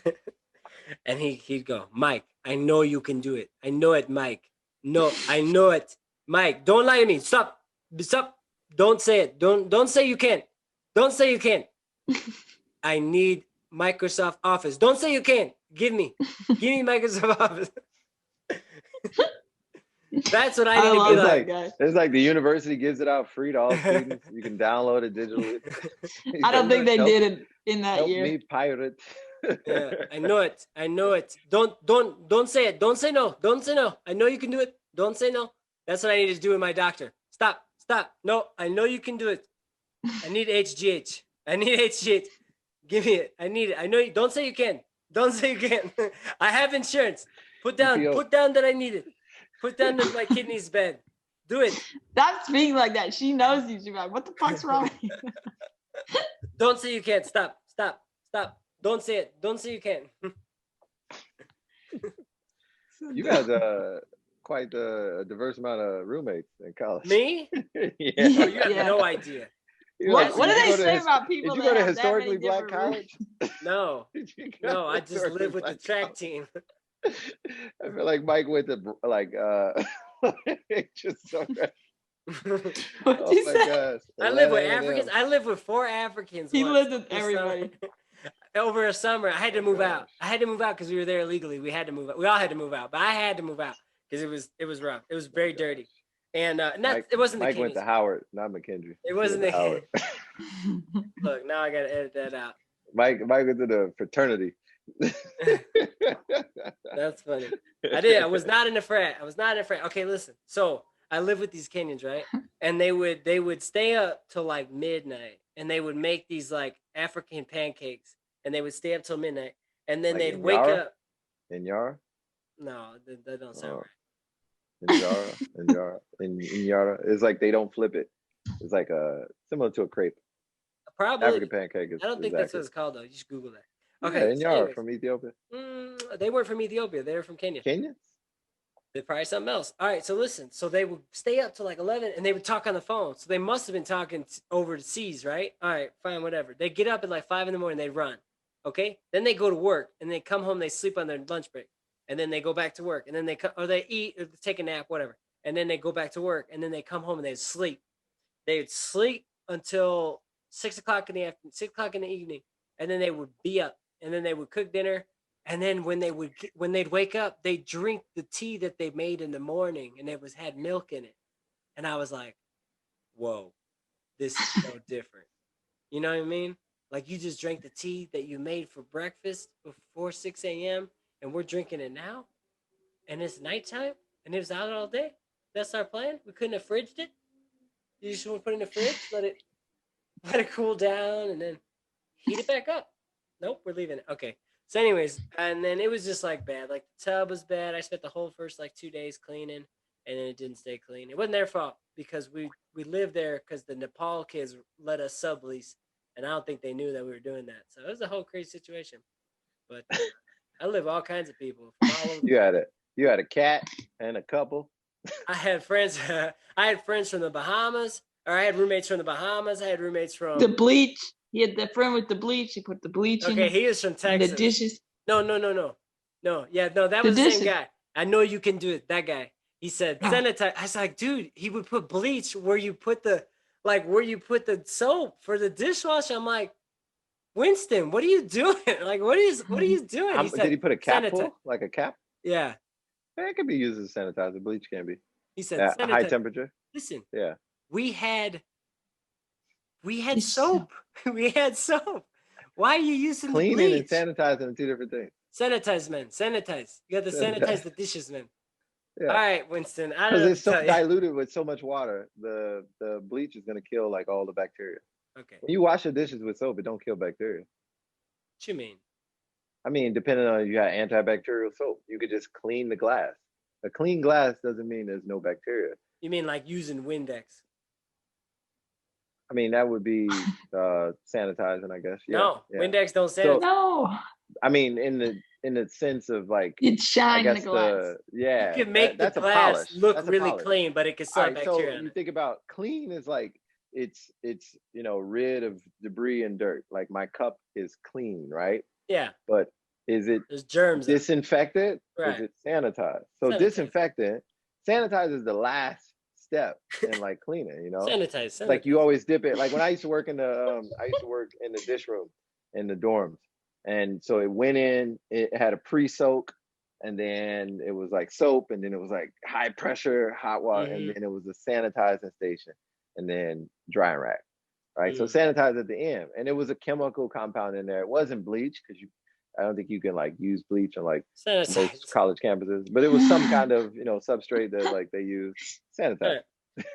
and he'd go, Mike, I know you can do it. I know it, Mike. No, I know it, Mike. Don't lie to me. Stop. Don't say it. Don't say you can't. Don't say you can't. I need Microsoft Office. Don't say you can't. Give me Microsoft Office. That's what I need to be like. It's like the university gives it out free to all students. You can download it digitally. I don't think they did it in that year. Me pirate. Yeah, I know it. Don't say it. Don't say no. Don't say no. I know you can do it. Don't say no. That's what I need to do with my doctor. Stop. No, I know you can do it. I need HGH. Give me it. I need it. I know you. Don't say you can. Don't say you can. I have insurance. Put down that I need it. Put down my kidneys bed. Do it. Stop speaking like that. She knows you. She's like, what the fuck's wrong with you? Don't say you can't. Stop. Don't say it. Don't say you can't. You guys quite a diverse amount of roommates in college. Me? Yeah. Oh, you have no idea. What do they say about people that have that many different college? No, I just live with the track team. I feel like Mike went to just so oh my gosh. I live with Africans. I lived with 4 Africans. He lived with everybody. Over a summer, I had to move out. Because we were there illegally. We had to move out. We all had to move out, but I had to move out because it was rough. It was very dirty, and it wasn't. Mike the went to Howard, not McKendree. It wasn't the Howard. Look, now I gotta edit that out. Mike went to the fraternity. That's funny. I was not in a frat. Okay, listen. So I live with these Kenyans, right? And they would stay up till like midnight, and they would make these like African pancakes, and they would stay up till midnight, and then Like they'd wake up. Inyara? No, that don't sound right. Inyara. It's like they don't flip it. It's like similar to a crepe. Probably. African pancake is. I don't think that's what it's called though. You just Google that. Okay. Yeah, Inyara from Ethiopia. They weren't from Ethiopia. They were from Kenya. Kenyans? They're probably something else. All right. So listen. So they would stay up till like 11, and they would talk on the phone. So they must have been talking over the seas, right? All right. Fine. Whatever. They get up at like 5 in the morning. They run. Okay. Then they go to work, and they come home. They sleep on their lunch break, and then they go back to work, and then they eat or take a nap, whatever, and then they go back to work, and then they come home and they sleep. They'd sleep until 6 o'clock in the afternoon, 6 o'clock in the evening, and then they would be up, and then they would cook dinner, and then when they'd wake up, they'd drink the tea that they made in the morning, and had milk in it, and I was like, "Whoa, this is so different." You know what I mean? Like you just drank the tea that you made for breakfast before 6 a.m., and we're drinking it now, and it's nighttime, and it was out all day. That's our plan. We couldn't have fridged it. You just want to put it in the fridge, let it cool down, and then heat it back up. Nope, we're leaving it. Okay. So anyways, and then it was just like bad. Like the tub was bad. I spent the whole first like 2 days cleaning, and then it didn't stay clean. It wasn't their fault because we lived there because the Nepal kids let us sublease, and I don't think they knew that we were doing that. So it was a whole crazy situation. But I live all kinds of people. From all over You had a cat and a couple. I had friends. I had friends from the Bahamas, or I had roommates from the Bahamas. I had roommates from the bleach. He had that friend with the bleach. He put the bleach in. Okay, he is from Texas. The dishes. No. Yeah, no, that was the same guy. I know you can do it. That guy. He said sanitize. I was like, dude, he would put bleach where you put the soap for the dishwasher. I'm like, Winston, what are you doing? Like, what are you doing? He said, did he put a cap full? Like a cap? Yeah. It could be used as sanitizer. Bleach can be. He said at high temperature. Listen. Yeah. We had soap. We had soap. Why are you using cleaning the bleach? and sanitizing are two different things. Sanitize, man. Sanitize. You got to sanitize the dishes, man. Yeah. All right, Winston. I don't know. Because it's so diluted with so much water. The bleach is gonna kill like all the bacteria. Okay. When you wash the dishes with soap, it don't kill bacteria. What you mean? I mean, depending on you got antibacterial soap, you could just clean the glass. A clean glass doesn't mean there's no bacteria. You mean like using Windex? I mean, that would be sanitizing, I guess. Yeah, no, yeah. Windex don't sanitize. So, no. I mean, in the sense of like it shine the glass. Yeah, you can make the glass look really clean, but it can still have bacteria. So you think about clean is like it's rid of debris and dirt. Like my cup is clean, right? Yeah. But is it there's germs disinfected? Right. Is it sanitized? So disinfectant, sanitize is the last step in like cleaning, sanitize. Like you always dip it. Like when I used to work in the dish room in the dorms, and so it went in, it had a pre-soak, and then it was like soap, and then it was like high pressure hot water, and then it was a sanitizing station, and then dry and rack, right? So sanitize at the end, and it was a chemical compound in there. It wasn't bleach because I don't think you can like use bleach on like most college campuses, but it was some kind of substrate that like they use sanitize.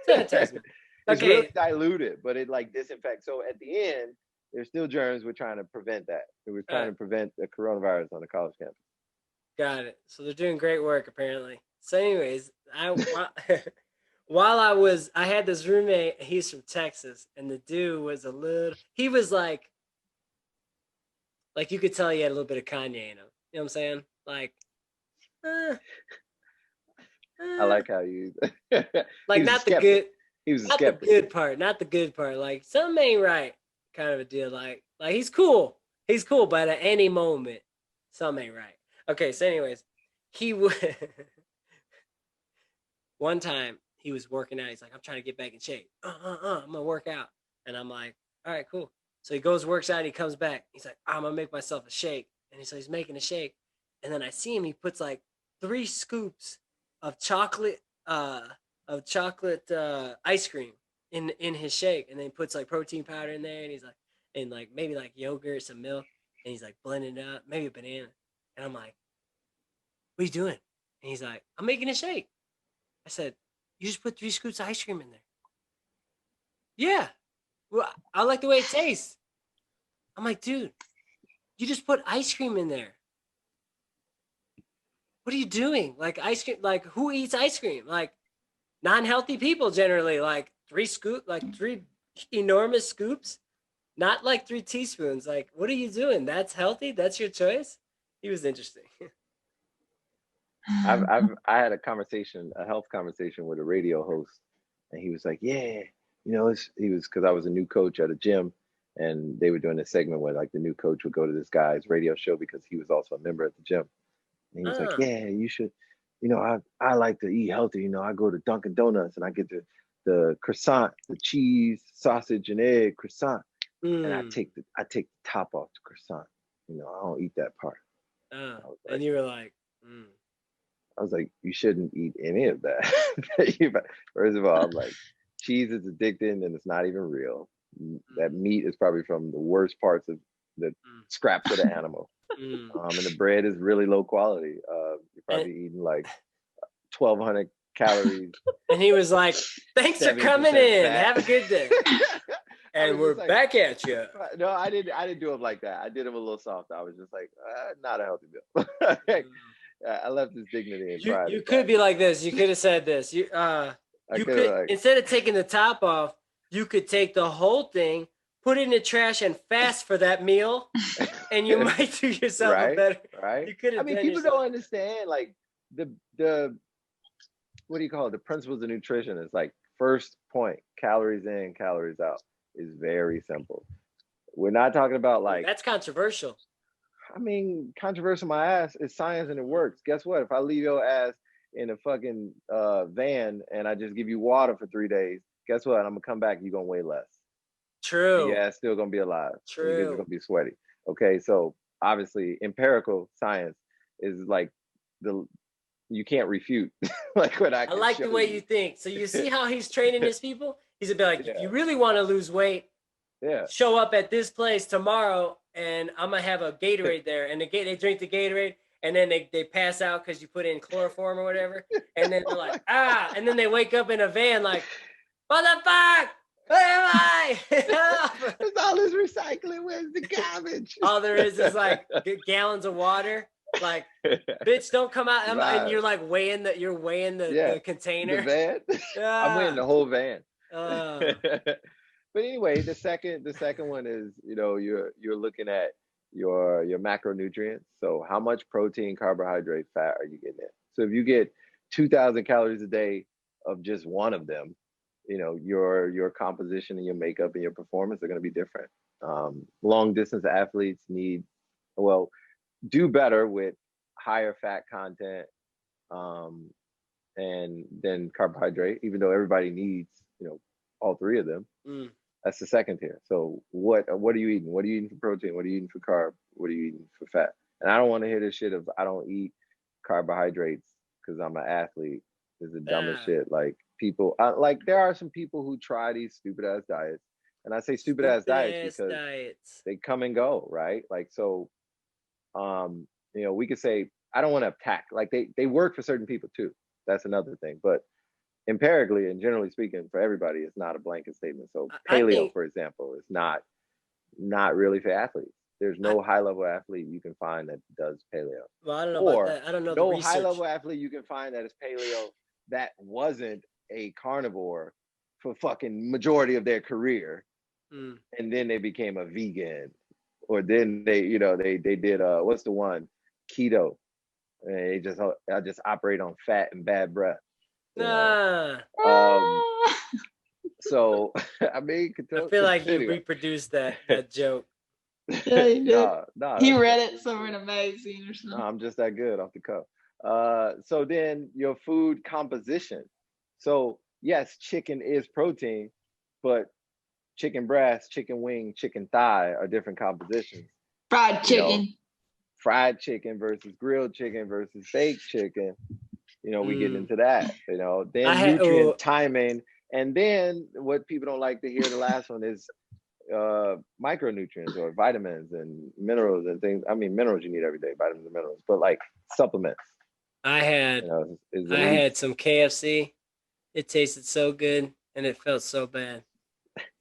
Sanitize. It's really diluted, but it like disinfects. So at the end, there's still germs. We're trying to prevent that. We're trying to prevent the coronavirus on the college campus. Got it. So they're doing great work apparently. So anyways, while I had this roommate, he's from Texas, and the dude was he was like you could tell he had a little bit of Kanye in him. You know what I'm saying? Like, I like how you like not the good. He was a not skeptic. The good part, not the good part. Like something ain't right, kind of a deal. Like he's cool, but at any moment, something ain't right. Okay, so anyways, he would. One time he was working out. He's like, I'm trying to get back in shape. I'm gonna work out, and I'm like, all right, cool. So he goes, works out, and he comes back. He's like, I'm gonna make myself a shake, and so he's making a shake, and then I see him. He puts like 3 scoops of chocolate ice cream in his shake, and then he puts like protein powder in there, and he's like, and like maybe like yogurt, some milk, and he's like blending it up, maybe a banana, and I'm like, what are you doing? And he's like, I'm making a shake. I said, you just put 3 scoops of ice cream in there. Yeah. Well, I like the way it tastes. I'm like, dude, you just put ice cream in there. What are you doing? Like ice cream, like who eats ice cream? Like non-healthy people generally, like three enormous scoops, not like 3 teaspoons. Like, what are you doing? That's healthy? That's your choice? He was interesting. I had a health conversation with a radio host, and he was like, "Yeah, he was because I was a new coach at a gym, and they were doing a segment where like the new coach would go to this guy's radio show because he was also a member at the gym, and he was like, "Yeah, you should, I like to eat healthy. I go to Dunkin' Donuts and I get the croissant, the cheese, sausage, and egg croissant, and I take the top off the croissant. I don't eat that part." And you were like, I was like, you shouldn't eat any of that. First of all, I'm like, cheese is addicting and it's not even real. That meat is probably from the worst parts of the scraps of the animal. And the bread is really low quality. You're probably eating like 1,200 calories. And he was like, thanks for coming in. Fat. Have a good day. And we're like, back at you. No, I didn't do him like that. I did him a little soft. I was just like, not a healthy meal. I left his dignity and pride. You could be like this. You could have said this. You could instead of taking the top off, you could take the whole thing, put it in the trash, and fast for that meal, and you might do yourself a better. Right. You could have. I mean, people don't understand like the what do you call it? The principles of nutrition is like first point: calories in, calories out is very simple. We're not talking about like that's controversial. I mean, controversial my ass is science and it works. Guess what? If I leave your ass in a fucking van and I just give you water for 3 days, guess what? I'm gonna come back and you're gonna weigh less. True. Yeah, still gonna be alive. True. You're gonna be sweaty. Okay, so obviously empirical science is like you can't refute. Like what I like the way you think. So you see how he's training his people? He's gonna be like, if you really want to lose weight, show up at this place tomorrow and I'm gonna have a Gatorade there, and they drink the Gatorade, and then they pass out because you put in chloroform or whatever, and then they're like, and then they wake up in a van like, what the fuck? Where am I? There's all this recycling. Where's the garbage? All there is like gallons of water. Like, bitch, don't come out. And you're like weighing the container. The van. I'm weighing the whole van. But anyway, the second one is, you're looking at your macronutrients. So how much protein, carbohydrate, fat are you getting in? So if you get 2,000 calories a day of just one of them, your composition and your makeup and your performance are going to be different. Long distance athletes do better with higher fat content and then carbohydrate, even though everybody needs, all 3 of them. That's the second tier. So what are you eating? What are you eating for protein? What are you eating for carb? What are you eating for fat? And I don't want to hear this shit of I don't eat carbohydrates because I'm an athlete. It's the dumbest shit. Like people, there are some people who try these stupid ass diets, and I say stupid ass diets because they come and go, right? Like so, we could say I don't want to attack. Like they work for certain people too. That's another thing, but empirically and generally speaking, for everybody, it's not a blanket statement. So paleo, for example, is not really for athletes. There's no high level athlete you can find that does paleo. Well, I don't know about that. I don't know. No high level athlete you can find that is paleo that wasn't a carnivore for fucking majority of their career, and then they became a vegan, or then they did what's the one, keto, and they just operate on fat and bad breath. So I mean, I feel like you reproduced that joke. Yeah, he did. He read it somewhere in a magazine or something. No, I'm just that good off the cuff. So then your food composition. So yes, chicken is protein, but chicken breast, chicken wing, chicken thigh are different compositions. Fried chicken. Fried chicken versus grilled chicken versus baked chicken. We get into that, then nutrient timing. And then what people don't like to hear, the last one is micronutrients or vitamins and minerals and things. I mean, minerals you need every day, vitamins and minerals, but like supplements. I had some KFC. It tasted so good and it felt so bad.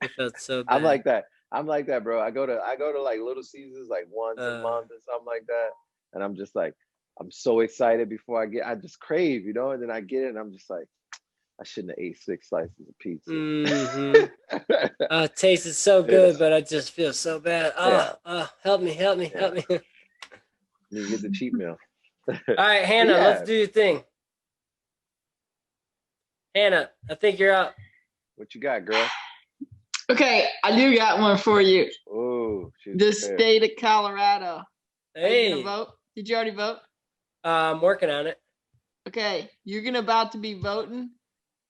It felt so bad. I'm like that. I'm like that, bro. I go to like Little Caesars like once a month or something like that, and I'm just like, I'm so excited before I just crave, and then I get it, and I'm just like, I shouldn't have ate 6 slices of pizza. It tasted so good, but I just feel so bad. Help me. You get the cheap meal. All right, Hannah, let's do your thing. Hannah, I think you're up. What you got, girl? Okay, I do got one for you. Oh, the state of Colorado. Hey, are you gonna vote? Did you already vote? I'm working on it. Okay, you're about to be voting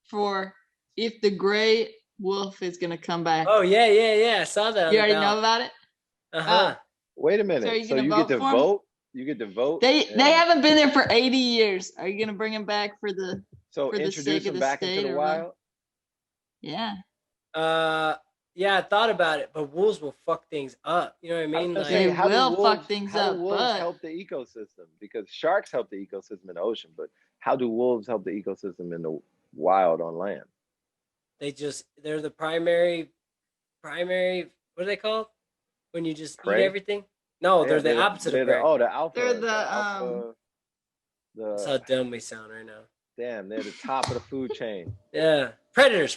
for if the gray wolf is gonna come back. Oh yeah. I saw that. You already know about it. Wait a minute. So you get to vote? You get to vote? They haven't been there for 80 years. Are you gonna bring them back for the? So for introduce the sake them of the back state into the wild? Yeah. Yeah, I thought about it, but wolves will fuck things up. You know what I mean? Like, they will fuck things up. How do wolves help the ecosystem? Because sharks help the ecosystem in the ocean, but how do wolves help the ecosystem in the wild on land? They're the primary. What are they called? When you just eat everything? No, they're the opposite of prey. The alpha. They're the alpha. That's how dumb we sound right now. Damn, they're the top of the food chain. Yeah, predators.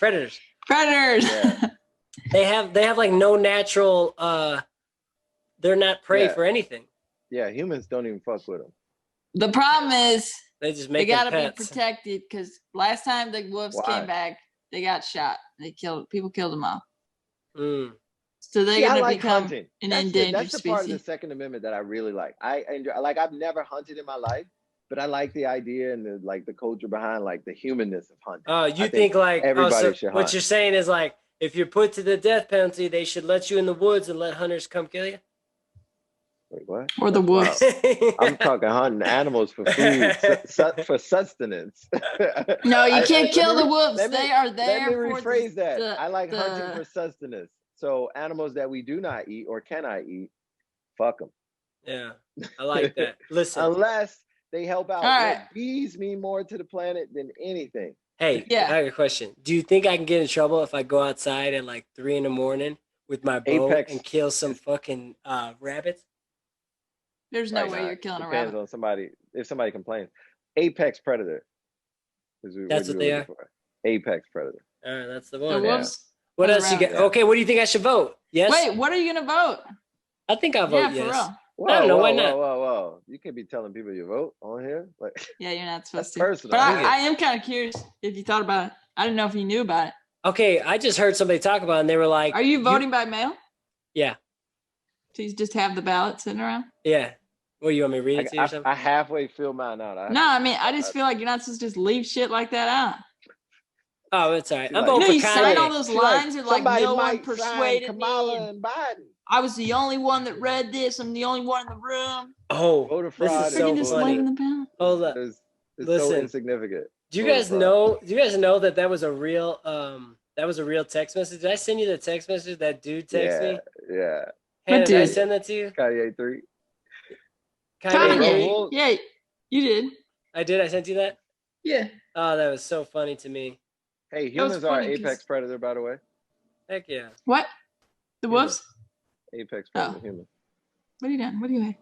Yeah. They have like no natural. They're not prey for anything. Yeah, humans don't even fuck with them. The problem is they just make they gotta be protected because last time the wolves came back, they got shot. People killed them all. So they're gonna become an endangered That's the species. part of the Second Amendment that I really like. I enjoy. I've never hunted in my life, but I like the idea and the culture behind like the humanness of hunting. Oh, you think like everybody should hunt. What you're saying is like if you're put to the death penalty, they should let you in the woods and let hunters come kill you. Wait, what? Or the wolves. I'm talking hunting animals for food, for sustenance. No, you can't kill the wolves. They are there. Let me rephrase that. I like hunting for sustenance. So animals that we do not eat or cannot eat, fuck them. Yeah, I like that. Listen, unless they help out. Right. Bees mean more to the planet than anything. Hey, I have a question. Do you think I can get in trouble if I go outside at like 3 a.m. with my bow and kill some fucking rabbits? There's no way you're killing a rabbit. Depends on somebody. If somebody complains, apex predator. That's what they are. Apex predator. All right, that's the one. The wolves. What else you got? Yeah. Okay, what do you think I should vote? Yes. Wait, what are you gonna vote? I think I'll vote yes. For real. Whoa, I don't know why not. Whoa! You can't be telling people you vote on here. Like, yeah, you're not supposed to. Personal. But I am kind of curious if you thought about it. I didn't know if you knew about it. Okay, I just heard somebody talk about it and they were like, "Are you voting by mail?" Yeah. So you just have the ballot sitting around? Yeah. Well, you want me to read it to you or something? I halfway fill mine out. I mean, I just feel like you're not supposed to just leave shit like that out. Oh, it's all right. I'm voting for you sign all those lines and like no one persuaded Kamala me. And Biden. I was the only one that read this. I'm the only one in the room. Oh, voter fraud. This is so funny. Hold up. It's so insignificant. Do you guys know? Do you guys know that was a real text message? Did I send you the text message that dude texted me? Yeah. Hannah, did I send that to you? Kanye 3. Kanye. Yeah, you did. I did. I sent you that. Yeah. Oh, that was so funny to me. Hey, humans are apex predator, by the way. Heck yeah. What? The wolves? Apex predator human. What are you doing? What are you doing?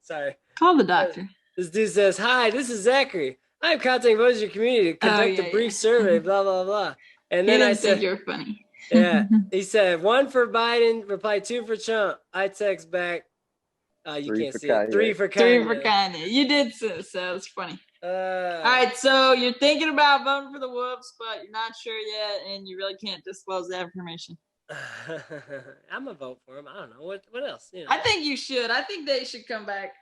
Sorry. Call the doctor. This dude says, "Hi, this is Zachary. I'm contacting voters in your community to conduct a brief survey, blah, blah, blah." And then I said, "You're funny." Yeah. He said, 1 for Biden, reply 2 for Trump. I text back, you can't see it. 3 for Kanye. 3 for Kanye. You did so it's funny. All right, so you're thinking about voting for the wolves, but you're not sure yet, and you really can't disclose that information. I'm gonna vote for him. I don't know what else. You know. I think you should. I think they should come back.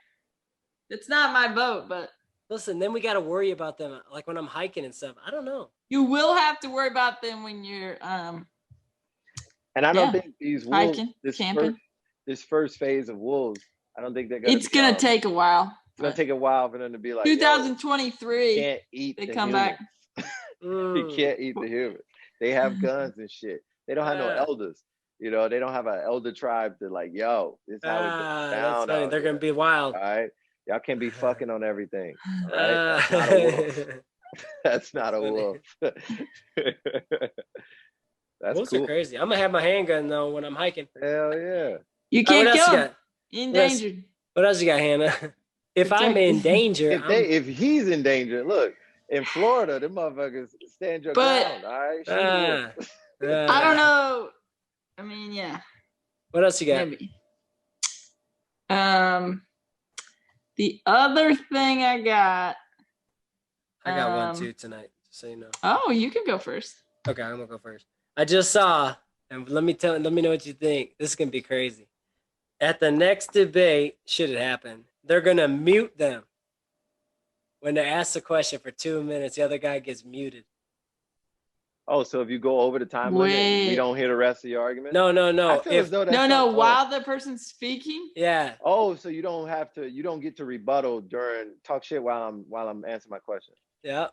It's not my vote, but listen. Then we got to worry about them, like when I'm hiking and stuff. I don't know. You will have to worry about them when you're And I don't think these wolves, hiking, camping. This first phase of wolves, I don't think they're gonna. It's gonna take a while. It's gonna take a while for them to be like 2023. Can't eat. They come back. You can't eat the humans. They have guns and shit. They don't have no elders. You know, they don't have an elder tribe to like, yo, this is how we get down. That's funny. They're gonna be wild. All right, y'all can't be fucking on everything. All right, that's not a wolf. That's Wolves cool. are crazy. I'm gonna have my handgun though when I'm hiking. Hell yeah. You What can't else you kill him. got? Endangered. What else you got, Hannah? If I'm Protect- in danger, If he's in danger, look, in Florida, them motherfuckers stand your But- ground. All right. Shoot him. I don't know. I mean, yeah, What else you got? maybe. The other thing I got. I got one too tonight, so you know. Oh, you can go first. Okay, I'm gonna go first. I just saw, and let me know what you think. This is gonna be crazy. At the next debate, should it happen, they're gonna mute them. When they ask the question for 2 minutes, the other guy gets muted. Oh, so if you go over the time limit, we don't hear the rest of your argument? No. I feel as though that's while the person's speaking? Yeah. Oh, so you don't get to rebuttal talk shit while I'm answering my question. Yeah.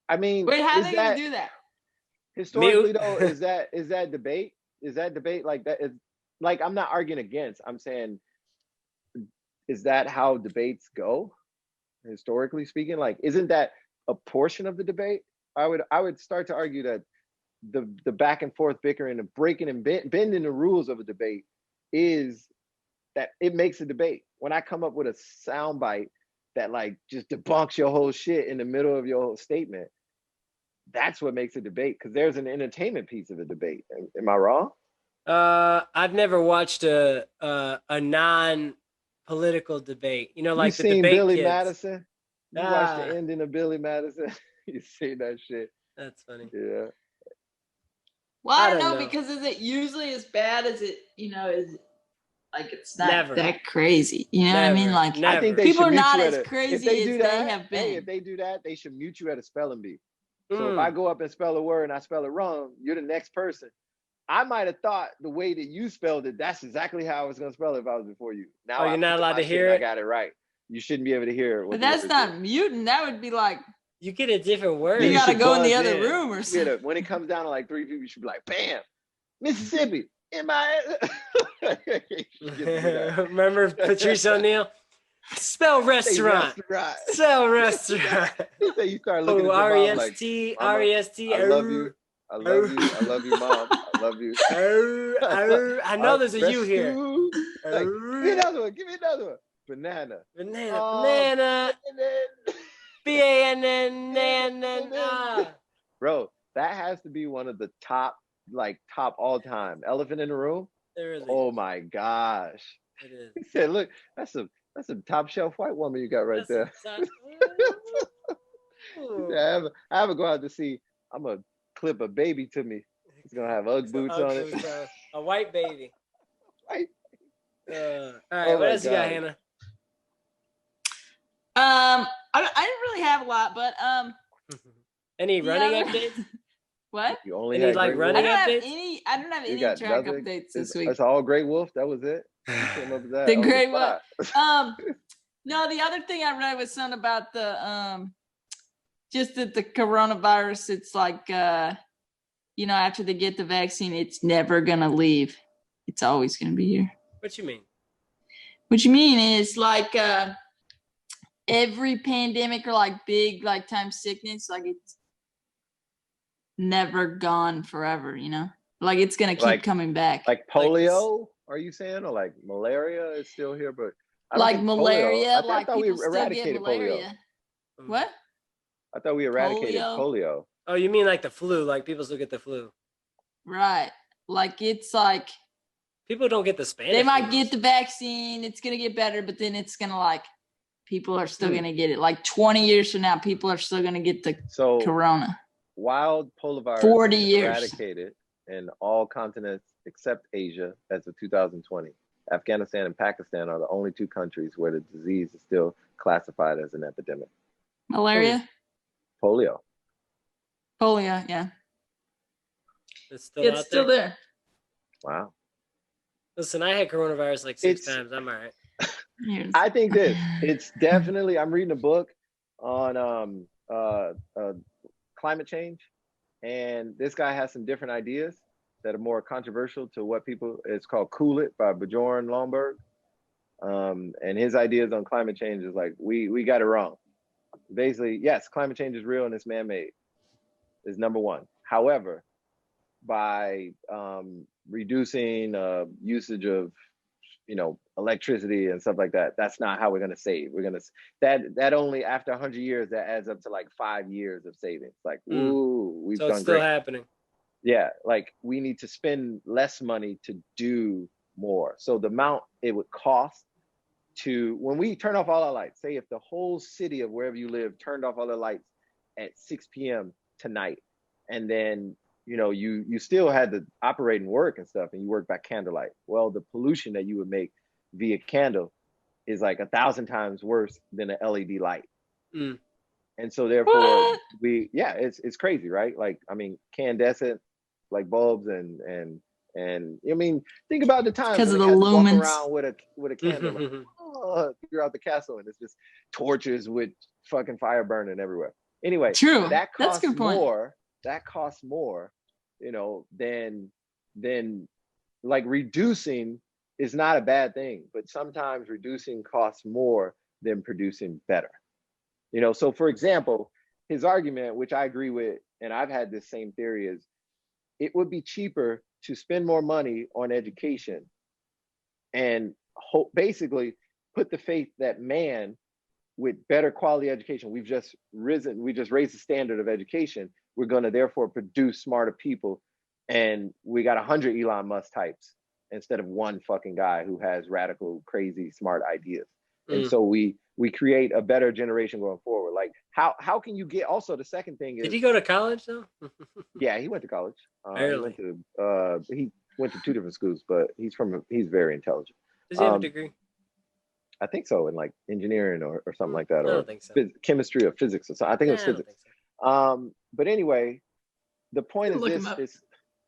I mean, Wait, how are they gonna do that? Historically though, is that debate? Is that debate like that? Is like, I'm not arguing against. I'm saying, is that how debates go? Historically speaking, like, isn't that a portion of the debate? I would start to argue that the back and forth bickering and breaking and bending the rules of a debate is that it makes a debate. When I come up with a soundbite that like just debunks your whole shit in the middle of your whole statement, that's what makes a debate, because there's an entertainment piece of a debate. Am I wrong? I've never watched a non-political debate. You know, like you the seen debate Billy kids. Madison? You watched the ending of Billy Madison? You seen that shit? That's funny. Yeah. Well, I don't know, because is it usually as bad as it, is like it's not that crazy. You know what I mean? Like, I think people are not as crazy as they have been. Hey, if they do that, they should mute you at a spelling bee. So if I go up and spell a word and I spell it wrong, you're the next person. I might have thought the way that you spelled it, that's exactly how I was going to spell it if I was before you. Now you're not allowed to hear it? I got it right. You shouldn't be able to hear it. But that's not muting. That would be like, you get a different word. You got to go in the other room or something. When it comes down to like 3 people, you should be like, bam, Mississippi, in my... Remember Patrice O'Neal? Spell restaurant. Spell restaurant. You start looking at your mom like, R-E-S-T. I love you. I love you. I love you, Mom. I love you. I know there's a you here. Like, give me another one. Give me another one. Banana. Banana. B-A-N-N. Bro, that has to be one of the top all time. Elephant in the Room. Oh my gosh. It is. He said, look, that's a top shelf white woman you got right there. I ever go out to see, I'm gonna clip a baby to me. He's gonna have Ugg boots on it. A white baby. White. All right, what else you got, Hannah? I didn't really have a lot, but any running updates? What? You only any had like running updates? I don't have any track updates this week. That's all Grey Wolf. That was it. You came up with that. The Grey Wolf. No, the other thing I read was something about the just that the coronavirus. It's like after they get the vaccine, it's never gonna leave. It's always gonna be here. What you mean? What you mean is like every pandemic or like big like time sickness, like it's never gone forever, like it's gonna keep coming back. Like polio, are you saying? Or like malaria is still here, but like malaria, I thought we eradicated polio. What? I thought we eradicated polio. Oh, you mean like the flu? Like people still get the flu, right? Like it's like people don't get the Spanish. They might get the vaccine. It's gonna get better, but then it's gonna like people are still gonna get it. Like 20 years from now, people are still gonna get the corona. Wild poliovirus 40 years eradicated in all continents except Asia as of 2020. Afghanistan and Pakistan are the only 2 countries where the disease is still classified as an epidemic. Malaria? Polio, yeah. It's still there. Wow. Listen, I had coronavirus like 6 times. I'm all right. I think it's definitely, I'm reading a book on climate change, and this guy has some different ideas that are more controversial to what people, it's called Cool It by Bjorn Lomborg. And his ideas on climate change is like, we got it wrong. Basically, yes, climate change is real and it's man-made, is number one. However, by reducing usage of electricity and stuff like that. That's not how we're going to save. We're going to that only after 100 years that adds up to like 5 years of savings. Like, ooh, we've so done it's still great. happening. Yeah, like we need to spend less money to do more. So the amount it would cost to, when we turn off all our lights, say if the whole city of wherever you live turned off all their lights at 6 p.m. tonight, and then you still had to operate and work and stuff, and you work by candlelight. Well, the pollution that you would make via candle is like 1,000 times worse than an LED light. And so therefore it's crazy, right? Like, I mean, incandescent like bulbs and I mean, think about the times because when of they the had to walk lumens around with a candle throughout the castle, and it's just torches with fucking fire burning everywhere. Anyway, true, that that's costs a good point. more. That costs more, than like reducing is not a bad thing, but sometimes reducing costs more than producing better. So for example, his argument, which I agree with, and I've had this same theory, is it would be cheaper to spend more money on education and basically put the faith that man with better quality education, we just raised the standard of education. We're going to therefore produce smarter people. And we got 100 Elon Musk types instead of one fucking guy who has radical, crazy, smart ideas. And so we create a better generation going forward. Like, how can you get, also the second thing is, did he go to college though? Yeah, he went to college. He went to 2 different schools, but he's very intelligent. Does he have a degree? I think so, in like engineering or something like that, I or don't think so. chemistry or physics or something. I think it was physics. So. But anyway, the point is Look this: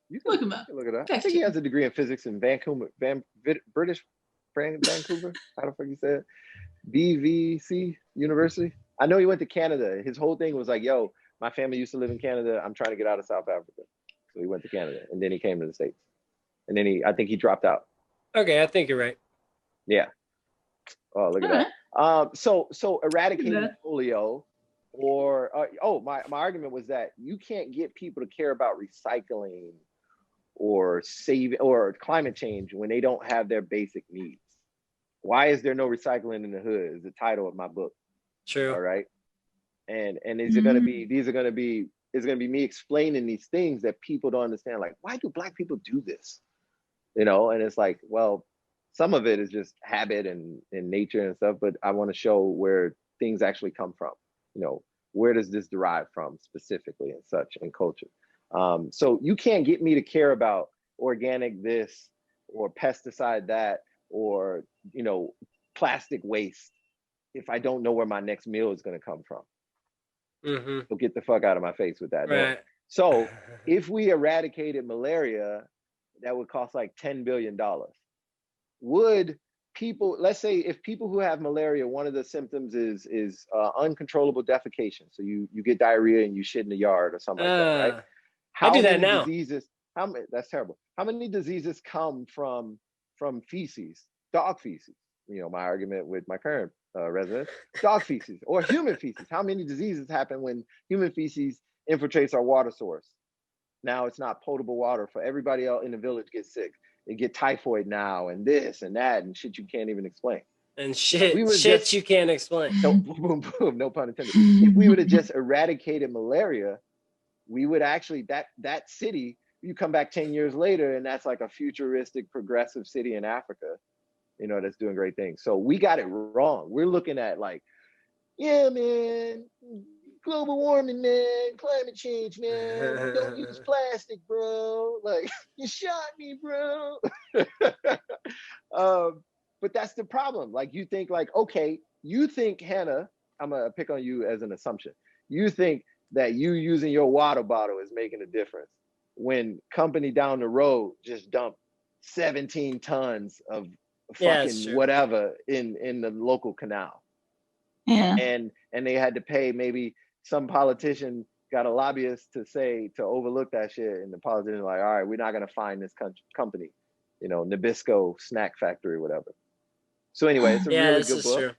you can look him up. look it up. I think he has a degree in physics in Vancouver, British Vancouver. How the fuck you say it? BVC University. I know he went to Canada. His whole thing was like, "Yo, my family used to live in Canada. I'm trying to get out of South Africa." So he went to Canada, and then he came to the States, and then I think he dropped out. Okay, I think you're right. Yeah. Oh, look at that. So eradicating polio, or my argument was that you can't get people to care about recycling or or climate change when they don't have their basic needs. Why is there no recycling in the hood? Is the title of my book. True. All right. And it's gonna be me explaining these things that people don't understand. Like, why do Black people do this? And it's like, well, some of it is just habit and nature and stuff, but I want to show where things actually come from. Where does this derive from specifically and such in culture? So you can't get me to care about organic this or pesticide that or, plastic waste if I don't know where my next meal is going to come from. So get the fuck out of my face with that. Right. No. So if we eradicated malaria, that would cost like $10 billion. Would people, let's say if people who have malaria, one of the symptoms is uncontrollable defecation. So you get diarrhea and you shit in the yard or something like that, right? I do that now. That's terrible. How many diseases come from feces, dog feces? My argument with my current resident, dog feces or human feces. How many diseases happen when human feces infiltrates our water source? Now it's not potable water for everybody else in the village gets sick. They get typhoid now and this and that and shit you can't even explain. And shit you can't explain. No, boom, boom, no pun intended. If we would have just eradicated malaria, we would actually, that city, you come back 10 years later and that's like a futuristic, progressive city in Africa, that's doing great things. So we got it wrong. We're looking at like, yeah, man, global warming, man, climate change, man, don't use plastic, bro. Like, you shot me, bro. But that's the problem. Like, you think like, okay, you think, Hannah, I'm gonna pick on you as an assumption. You think that you using your water bottle is making a difference when company down the road just dumped 17 tons of fucking whatever in the local canal. Yeah. And they had to pay, maybe some politician got a lobbyist to overlook that shit, and the politician like, all right, we're not gonna find this company, Nabisco snack factory, whatever. So anyway, it's a really good book. True.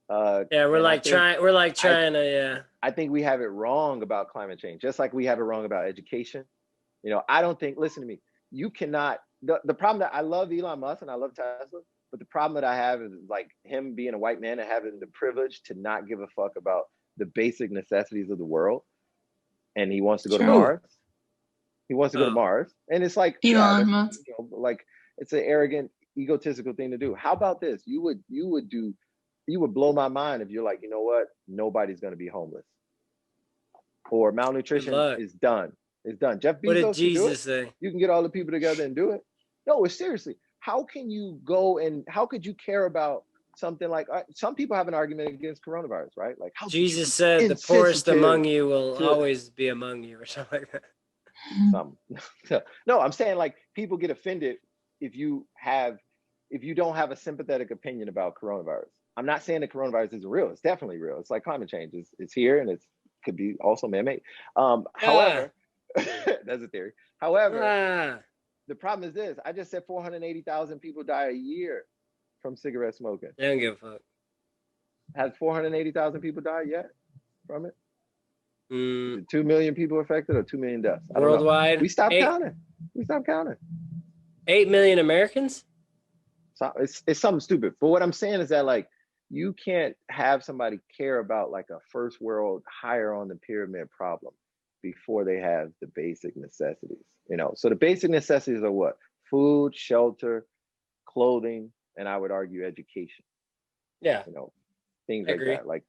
We're trying to. I think we have it wrong about climate change, just like we have it wrong about education. You know, I don't think, listen to me, you cannot, the problem that I love Elon Musk and I love Tesla, but the problem that I have is like him being a white man and having the privilege to not give a fuck about the basic necessities of the world. And he wants to go to Mars. He wants to go to Mars. And it's like, Elon Musk. You know, like it's an arrogant, egotistical thing to do. How about this? You would blow my mind if you're like, you know what? Nobody's going to be homeless. Or malnutrition is done. It's done. Jeff Bezos, what did Jesus say? You can get all the people together and do it. No, it's seriously. How can you go and how could you care about something like some people have an argument against coronavirus, right? Like how Jesus said the poorest among you will always be among you or something like that. No, I'm saying like people get offended if you don't have a sympathetic opinion about coronavirus. I'm not saying that coronavirus isn't real. It's definitely real. It's like climate change. It's here and it could be also man-made. However, that's a theory. However, the problem is this. I just said 480,000 people die a year from cigarette smoking. I don't give a fuck. Has 480,000 people died yet from it? 2 million people affected or 2 million deaths? Worldwide? We stopped counting. 8 million Americans? So it's something stupid. But what I'm saying is that like, you can't have somebody care about like a first world higher on the pyramid problem before they have the basic necessities, you know? So the basic necessities are what? Food, shelter, clothing, and I would argue education. Yeah. You know, things like that. Like,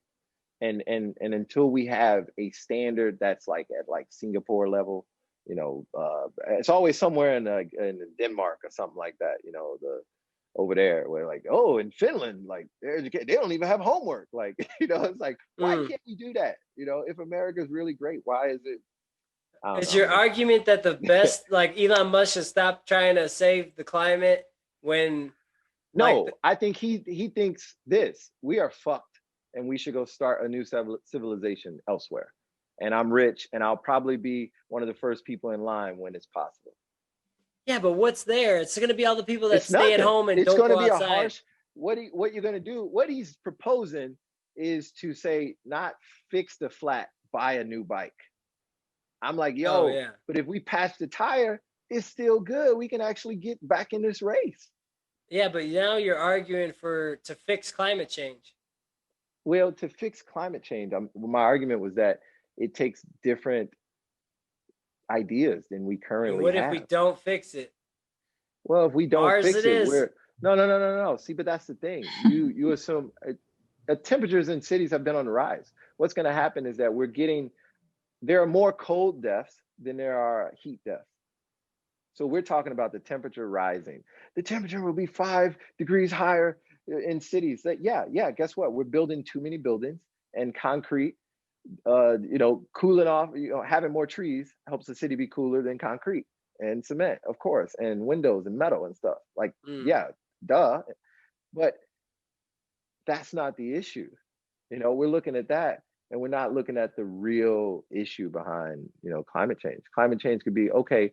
and until we have a standard that's like at like Singapore level, you know, it's always somewhere in Denmark or something like that, you know, over there where like, oh, in Finland, like they don't even have homework. Like, you know, it's like, why can't we do that? You know, if America's really great, why is it? Is your argument that the best, like Elon Musk should stop trying to save the climate when? No, like I think he thinks this, we are fucked and we should go start a new civilization elsewhere. And I'm rich and I'll probably be one of the first people in line when it's possible. Yeah, but what's there? It's going to be all the people that stay at home and it's don't going go to be outside. A harsh. What you're going to do? What he's proposing is to say not fix the flat, buy a new bike. I'm like, yo, but if we patch the tire, it's still good. We can actually get back in this race. Yeah, but now you're arguing to fix climate change. Well, to fix climate change, my argument was that it takes different ideas than we currently have. What if we don't fix it? Well, if we don't fix it, we're no. See, but that's the thing. You assume temperatures in cities have been on the rise. What's going to happen is that there are more cold deaths than there are heat deaths. So we're talking about the temperature rising. The temperature will be 5 degrees higher in cities. Yeah. Guess what? We're building too many buildings and concrete. You know, cooling off. You know, having more trees helps the city be cooler than concrete and cement, of course, and windows and metal and stuff. Like, yeah, duh. But that's not the issue. You know, we're looking at that. And we're not looking at the real issue behind, you know, climate change. Climate change could be, okay,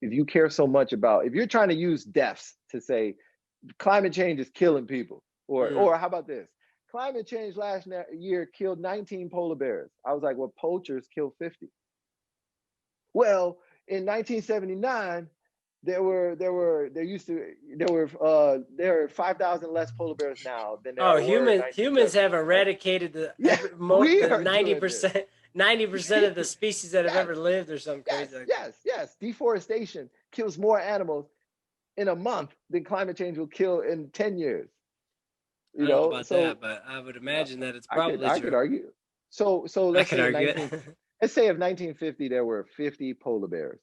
if you care so much about, if you're trying to use deaths to say climate change is killing people, or how about this? Climate change last year killed 19 polar bears. I was like, well, poachers killed 50. Well, in 1979, there were 5,000 less polar bears now than there were. Humans have eradicated the 90% of the species that have ever lived or something crazy. Yes. Deforestation kills more animals in a month than climate change will kill in 10 years. I don't know about that, but I would imagine that it's probably true. I could argue. So let's say let's say of 1950 there were 50 polar bears.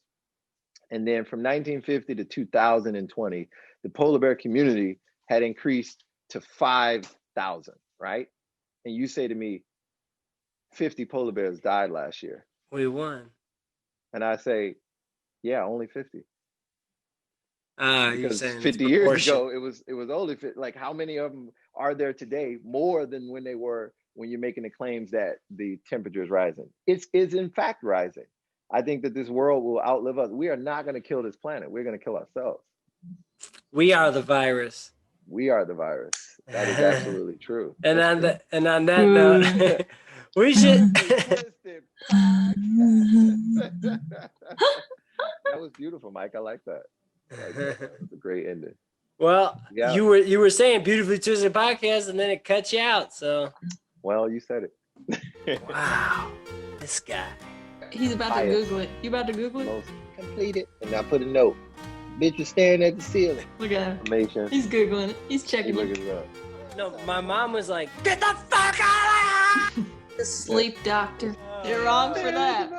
And then from 1950 to 2020, the polar bear community had increased to 5,000, right? And you say to me, 50 polar bears died last year. We won. And I say, yeah, only 50. You're saying 50 years ago, it was only 50. Like, how many of them are there today more than when they were when you're making the claims that the temperature is rising? It's in fact rising. I think that this world will outlive us. We are not going to kill this planet. We're going to kill ourselves. We are the virus. We are the virus. That is absolutely true. And on that note, we should. That was beautiful, Mike. I like that. It's a great ending. Well, Yeah. you were saying beautifully twisted podcast, and then it cut you out. So. Well, you said it. Wow, this guy. He's about to Google it. You about to Google it? Most completed, and I put a note. Bitch was staring at the ceiling. Look at him. Amazing. He's Googling it. He's checking it. Looking it up. No, my mom was like, "Get the fuck out of here!" Sleep doctor. You're wrong for that.